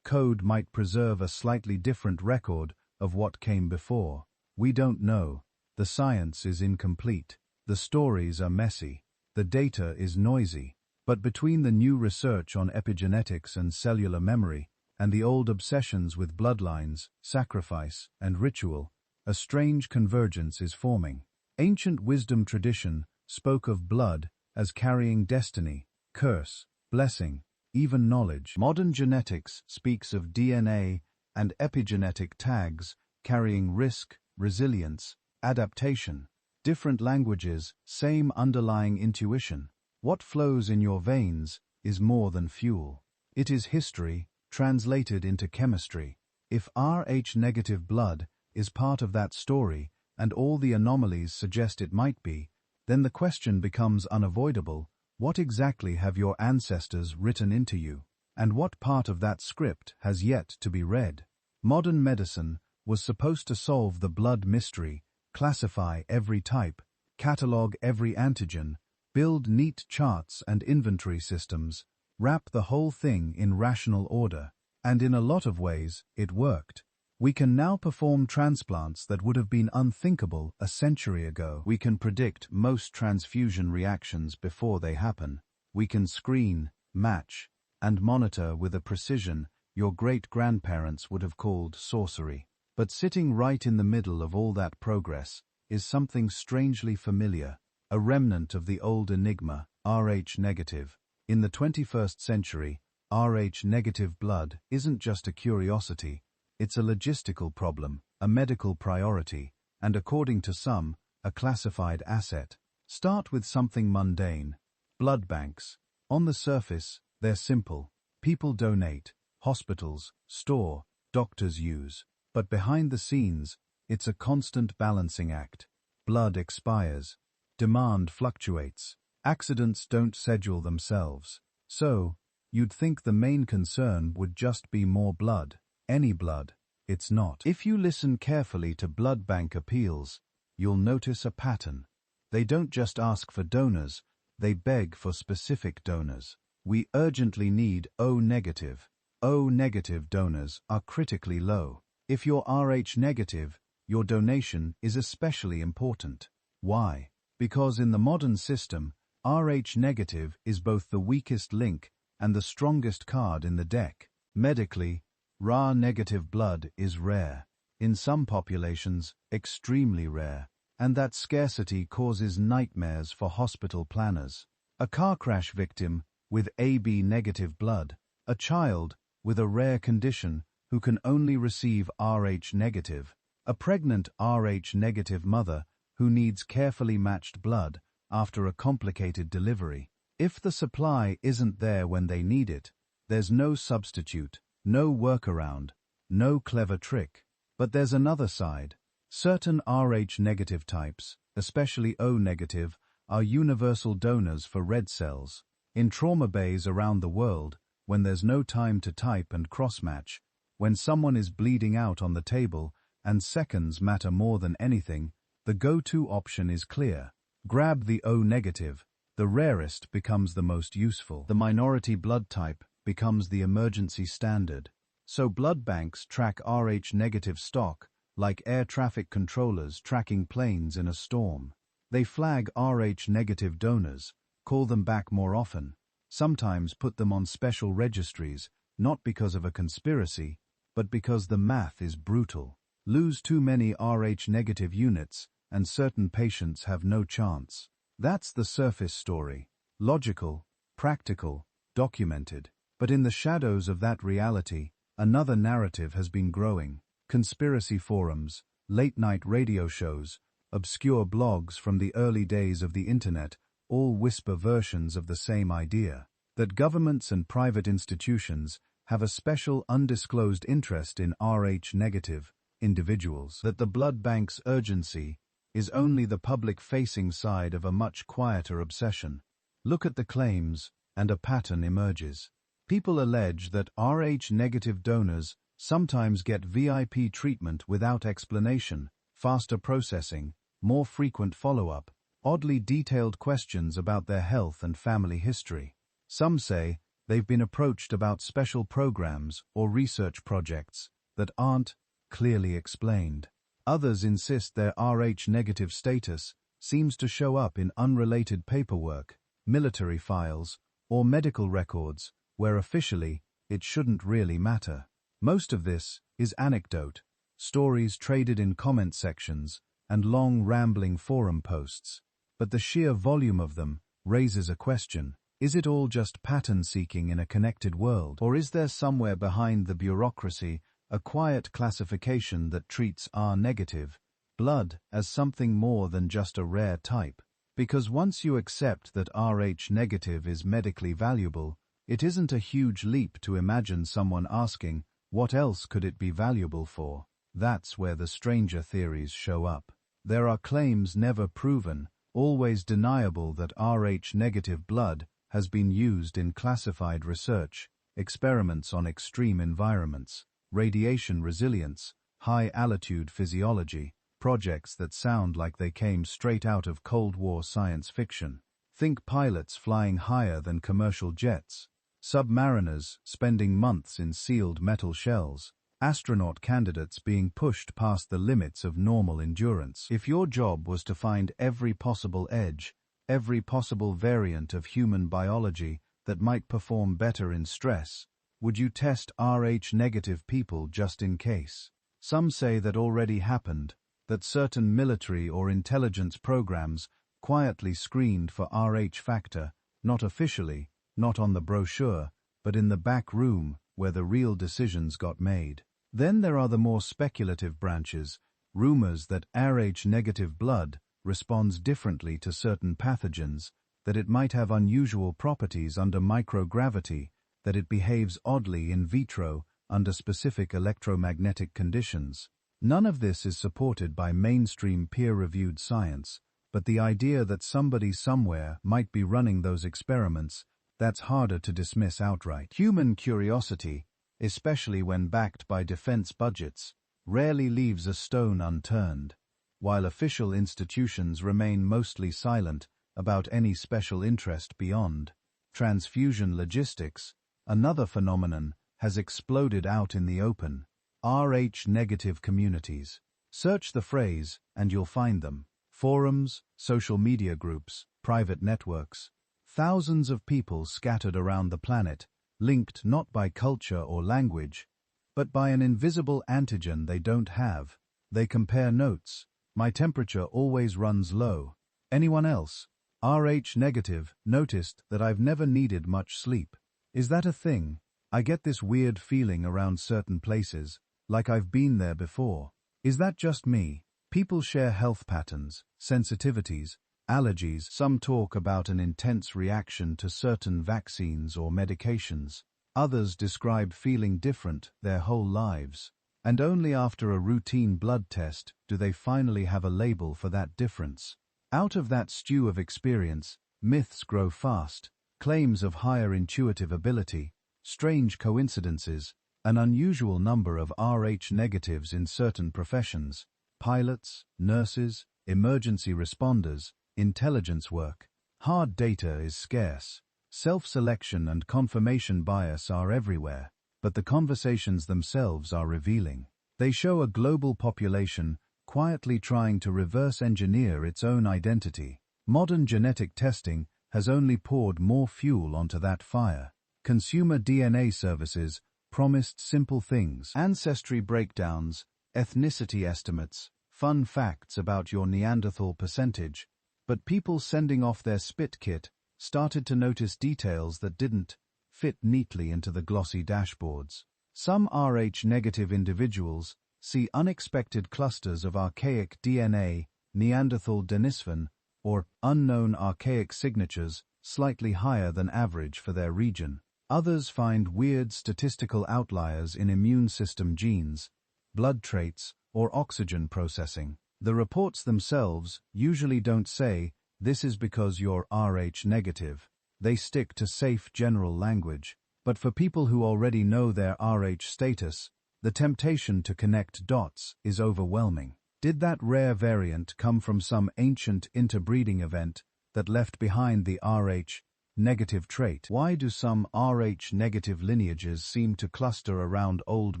code might preserve a slightly different record of what came before. We don't know. The science is incomplete. The stories are messy. The data is noisy. But between the new research on epigenetics and cellular memory, and the old obsessions with bloodlines, sacrifice, and ritual, a strange convergence is forming. Ancient wisdom tradition spoke of blood as carrying destiny, curse, blessing, even knowledge. Modern genetics speaks of DNA and epigenetic tags carrying risk, resilience, adaptation. Different languages, same underlying intuition. What flows in your veins is more than fuel. It is history translated into chemistry. If Rh-negative blood is part of that story, and all the anomalies suggest it might be, then the question becomes unavoidable. What exactly have your ancestors written into you? And what part of that script has yet to be read? Modern medicine was supposed to solve the blood mystery, classify every type, catalog every antigen, build neat charts and inventory systems, wrap the whole thing in rational order. And in a lot of ways, it worked. We can now perform transplants that would have been unthinkable a century ago. We can predict most transfusion reactions before they happen. We can screen, match, and monitor with a precision your great-grandparents would have called sorcery. But sitting right in the middle of all that progress is something strangely familiar, a remnant of the old enigma, Rh-negative. In the 21st century, Rh-negative blood isn't just a curiosity. It's a logistical problem, a medical priority, and according to some, a classified asset. Start with something mundane. Blood banks. On the surface, they're simple. People donate, hospitals store, doctors use. But behind the scenes, it's a constant balancing act. Blood expires. Demand fluctuates. Accidents don't schedule themselves. So, you'd think the main concern would just be more blood. Any blood. It's not. If you listen carefully to blood bank appeals, you'll notice a pattern. They don't just ask for donors, they beg for specific donors. We urgently need O-negative. O-negative donors are critically low. If you're Rh negative, your donation is especially important. Why? Because in the modern system, Rh negative is both the weakest link and the strongest card in the deck. Medically, Ra negative blood is rare. In some populations, extremely rare. And that scarcity causes nightmares for hospital planners. A car crash victim with AB negative blood, a child with a rare condition who can only receive Rh negative, a pregnant Rh negative mother who needs carefully matched blood after a complicated delivery. If the supply isn't there when they need it, there's no substitute, no workaround, no clever trick. But there's another side. Certain Rh negative types, especially O negative, are universal donors for red cells. In trauma bays around the world, when there's no time to type and cross-match, when someone is bleeding out on the table and seconds matter more than anything, the go-to option is clear. Grab the O negative. The rarest becomes the most useful. The minority blood type becomes the emergency standard. So blood banks track Rh negative stock like air traffic controllers tracking planes in a storm. They flag Rh negative donors, call them back more often, sometimes put them on special registries, not because of a conspiracy, but because the math is brutal. Lose too many Rh negative units, and certain patients have no chance. That's the surface story. Logical, practical, documented. But in the shadows of that reality, another narrative has been growing. Conspiracy forums, late-night radio shows, obscure blogs from the early days of the internet all whisper versions of the same idea, that governments and private institutions have a special undisclosed interest in Rh negative individuals, that the blood bank's urgency is only the public-facing side of a much quieter obsession. Look at the claims, and a pattern emerges. People allege that Rh negative donors sometimes get VIP treatment without explanation, faster processing, more frequent follow-up, oddly detailed questions about their health and family history. Some say they've been approached about special programs or research projects that aren't clearly explained. Others insist their Rh negative status seems to show up in unrelated paperwork, military files, or medical records, where officially it shouldn't really matter. Most of this is anecdote, stories traded in comment sections, and long rambling forum posts. But the sheer volume of them raises a question. Is it all just pattern-seeking in a connected world? Or is there somewhere behind the bureaucracy a quiet classification that treats R negative blood as something more than just a rare type? Because once you accept that Rh negative is medically valuable, it isn't a huge leap to imagine someone asking, what else could it be valuable for? That's where the stranger theories show up. There are claims never proven, always deniable that Rh negative blood has been used in classified research, experiments on extreme environments, radiation resilience, high-altitude physiology, projects that sound like they came straight out of Cold War science fiction. Think pilots flying higher than commercial jets, submariners spending months in sealed metal shells, astronaut candidates being pushed past the limits of normal endurance. If your job was to find every possible edge, every possible variant of human biology that might perform better in stress, would you test Rh negative people just in case? Some say that already happened, that certain military or intelligence programs quietly screened for Rh factor, not officially, not on the brochure, but in the back room where the real decisions got made. Then there are the more speculative branches, rumors that Rh negative blood responds differently to certain pathogens, that it might have unusual properties under microgravity, that it behaves oddly in vitro under specific electromagnetic conditions. None of this is supported by mainstream peer-reviewed science, but the idea that somebody somewhere might be running those experiments, that's harder to dismiss outright. Human curiosity, especially when backed by defense budgets, rarely leaves a stone unturned. While official institutions remain mostly silent about any special interest beyond transfusion logistics, another phenomenon has exploded out in the open: RH-negative communities. Search the phrase, and you'll find them. Forums, social media groups, private networks. Thousands of people scattered around the planet, linked not by culture or language, but by an invisible antigen they don't have. They compare notes. My temperature always runs low. Anyone else? RH-negative noticed that I've never needed much sleep. Is that a thing? I get this weird feeling around certain places, like I've been there before. Is that just me? People share health patterns, sensitivities, allergies. Some talk about an intense reaction to certain vaccines or medications. Others describe feeling different their whole lives. And only after a routine blood test do they finally have a label for that difference. Out of that stew of experience, myths grow fast, claims of higher intuitive ability, strange coincidences, an unusual number of RH-negatives in certain professions, pilots, nurses, emergency responders, intelligence work. Hard data is scarce. Self-selection and confirmation bias are everywhere, but the conversations themselves are revealing. They show a global population quietly trying to reverse engineer its own identity. Modern genetic testing has only poured more fuel onto that fire. Consumer DNA services promised simple things: ancestry breakdowns, ethnicity estimates, fun facts about your Neanderthal percentage, but people sending off their spit kit started to notice details that didn't fit neatly into the glossy dashboards. Some RH-negative individuals see unexpected clusters of archaic DNA, Neanderthal Denisvan, or unknown archaic signatures slightly higher than average for their region. Others find weird statistical outliers in immune system genes, blood traits, or oxygen processing. The reports themselves usually don't say, "This is because you're RH-negative." They stick to safe general language. But for people who already know their RH status, the temptation to connect dots is overwhelming. Did that rare variant come from some ancient interbreeding event that left behind the RH-negative trait? Why do some RH-negative lineages seem to cluster around old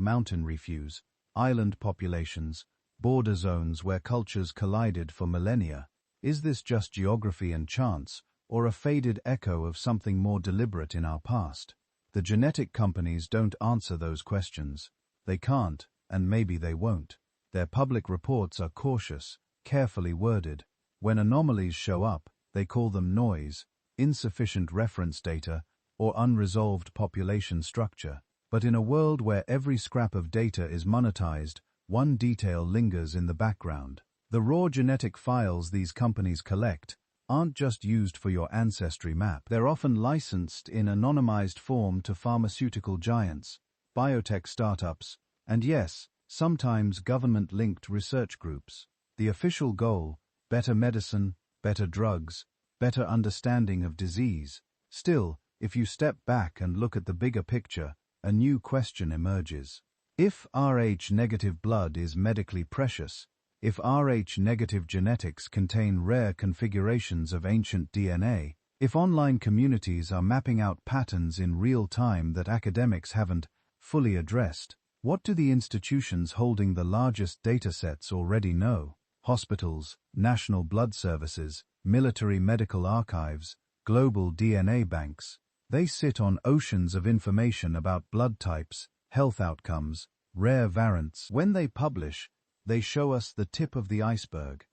mountain refuges, island populations, border zones where cultures collided for millennia? Is this just geography and chance, or a faded echo of something more deliberate in our past? The genetic companies don't answer those questions. They can't, and maybe they won't. Their public reports are cautious, carefully worded. When anomalies show up, they call them noise, insufficient reference data, or unresolved population structure. But in a world where every scrap of data is monetized, one detail lingers in the background. The raw genetic files these companies collect aren't just used for your ancestry map. They're often licensed in anonymized form to pharmaceutical giants, biotech startups, and yes, sometimes government-linked research groups. The official goal: better medicine, better drugs, better understanding of disease. Still, if you step back and look at the bigger picture, a new question emerges. If RH-negative blood is medically precious, if RH-negative genetics contain rare configurations of ancient DNA, if online communities are mapping out patterns in real time that academics haven't fully addressed, what do the institutions holding the largest datasets already know? Hospitals, national blood services, military medical archives, global DNA banks. They sit on oceans of information about blood types, health outcomes, rare variants. When they publish, they show us the tip of the iceberg.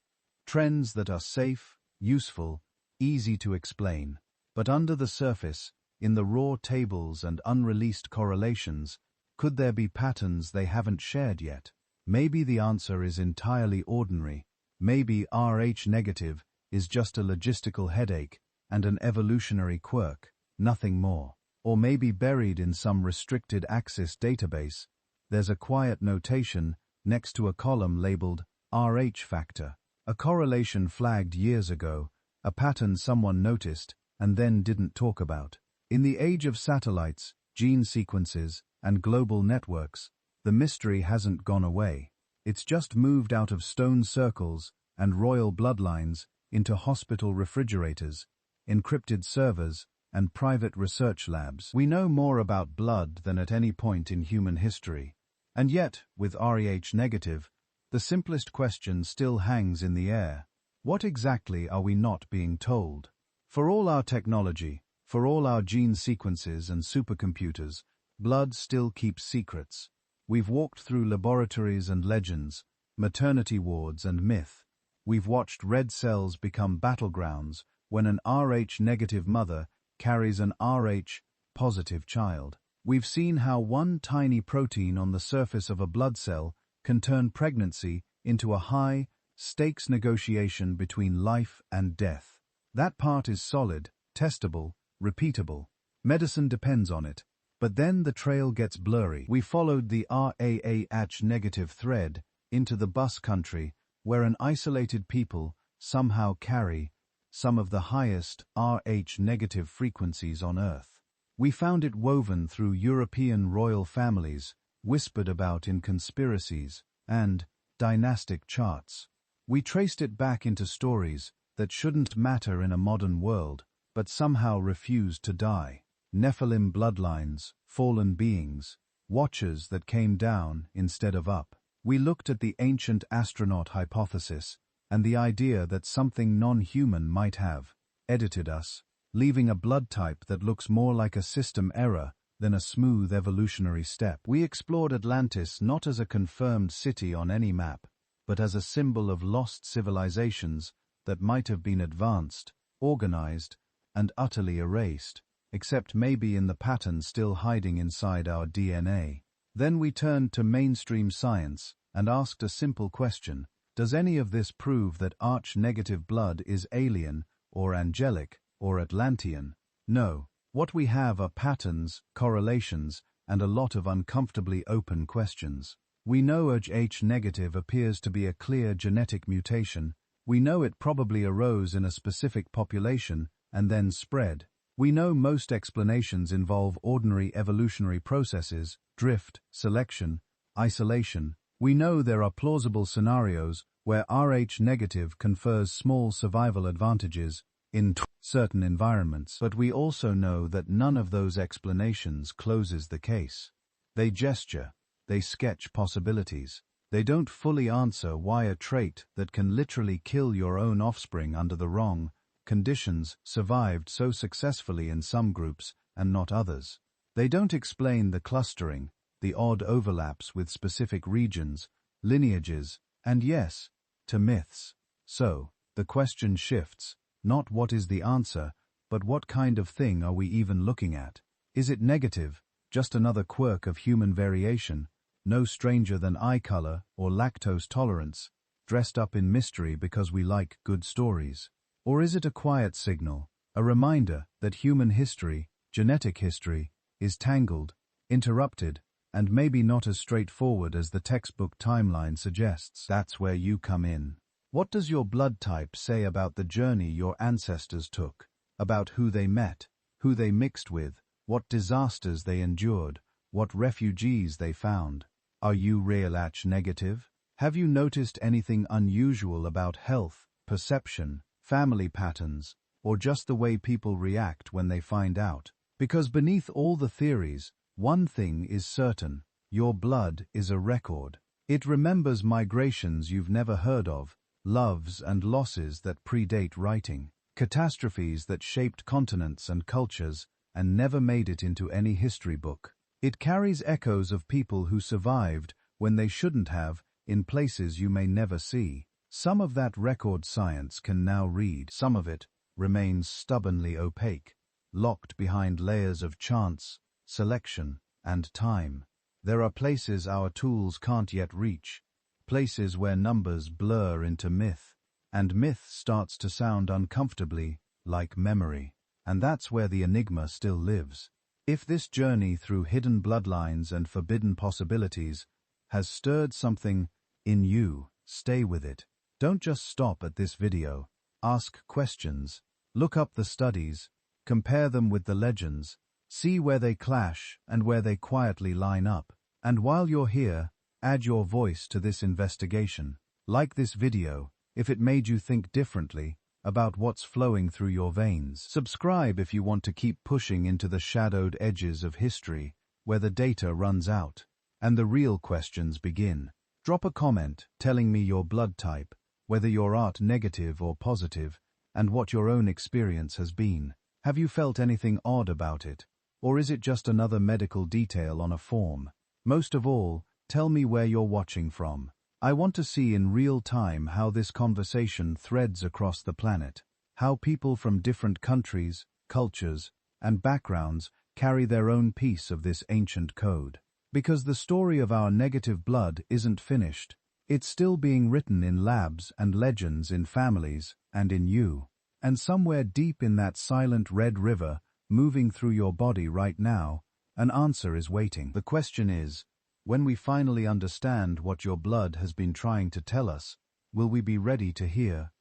Trends that are safe, useful, easy to explain. But under the surface, in the raw tables and unreleased correlations, could there be patterns they haven't shared yet? Maybe the answer is entirely ordinary. Maybe RH-negative is just a logistical headache and an evolutionary quirk, nothing more. Or maybe buried in some restricted access database, there's a quiet notation next to a column labeled RH factor, a correlation flagged years ago, a pattern someone noticed and then didn't talk about. In the age of satellites, gene sequences, and global networks, the mystery hasn't gone away. It's just moved out of stone circles and royal bloodlines into hospital refrigerators, encrypted servers, and private research labs. We know more about blood than at any point in human history. And yet, with RH-negative, the simplest question still hangs in the air. What exactly are we not being told? For all our technology, for all our gene sequences and supercomputers, blood still keeps secrets. We've walked through laboratories and legends, maternity wards and myth. We've watched red cells become battlegrounds when an RH-negative mother carries an RH-positive child. We've seen how one tiny protein on the surface of a blood cell can turn pregnancy into a high-stakes negotiation between life and death. That part is solid, testable, repeatable. Medicine depends on it. But then the trail gets blurry. We followed the RH-negative thread into the Basque country, where an isolated people somehow carry some of the highest RH-negative frequencies on Earth. We found it woven through European royal families, whispered about in conspiracies, and dynastic charts. We traced it back into stories that shouldn't matter in a modern world, but somehow refused to die. Nephilim bloodlines, fallen beings, watchers that came down instead of up. We looked at the ancient astronaut hypothesis and the idea that something non-human might have edited us, leaving a blood type that looks more like a system error than a smooth evolutionary step. We explored Atlantis not as a confirmed city on any map, but as a symbol of lost civilizations that might have been advanced, organized, and utterly erased, except maybe in the pattern still hiding inside our DNA. Then we turned to mainstream science and asked a simple question: does any of this prove that RH-negative blood is alien or angelic or Atlantean? No. What we have are patterns, correlations, and a lot of uncomfortably open questions. We know RH-negative appears to be a clear genetic mutation. We know it probably arose in a specific population and then spread. We know most explanations involve ordinary evolutionary processes, drift, selection, isolation. We know there are plausible scenarios where RH-negative confers small survival advantages in certain environments, but we also know that none of those explanations closes the case. They gesture, they sketch possibilities. They don't fully answer why a trait that can literally kill your own offspring under the wrong conditions survived so successfully in some groups and not others. They don't explain the clustering, the odd overlaps with specific regions, lineages, and yes, to myths. So, the question shifts. Not what is the answer, but what kind of thing are we even looking at? Is it negative, just another quirk of human variation, no stranger than eye color or lactose tolerance, dressed up in mystery because we like good stories? Or is it a quiet signal, a reminder that human history, genetic history, is tangled, interrupted, and maybe not as straightforward as the textbook timeline suggests? That's where you come in. What does your blood type say about the journey your ancestors took, about who they met, who they mixed with, what disasters they endured, what refugees they found? Are you RH-negative? Have you noticed anything unusual about health, perception, family patterns, or just the way people react when they find out? Because beneath all the theories, one thing is certain: your blood is a record. It remembers migrations you've never heard of, loves and losses that predate writing, catastrophes that shaped continents and cultures and never made it into any history book. It carries echoes of people who survived when they shouldn't have, in places you may never see. Some of that record science can now read. Some of it remains stubbornly opaque, locked behind layers of chance, selection, and time. There are places our tools can't yet reach, places where numbers blur into myth, and myth starts to sound uncomfortably like memory. And that's where the enigma still lives. If this journey through hidden bloodlines and forbidden possibilities has stirred something in you, stay with it. Don't just stop at this video. Ask questions, look up the studies, compare them with the legends, see where they clash and where they quietly line up. And while you're here, add your voice to this investigation. Like this video if it made you think differently about what's flowing through your veins. Subscribe if you want to keep pushing into the shadowed edges of history where the data runs out. and the real questions begin. Drop a comment telling me your blood type, whether you're RH-negative or positive, and what your own experience has been. Have you felt anything odd about it? Or is it just another medical detail on a form? Most of all, tell me where you're watching from. I want to see in real time how this conversation threads across the planet, how people from different countries, cultures, and backgrounds carry their own piece of this ancient code. Because the story of our negative blood isn't finished. It's still being written in labs and legends in families and in you. And somewhere deep in that silent red river, moving through your body right now, an answer is waiting. The question is, when we finally understand what your blood has been trying to tell us, will we be ready to hear,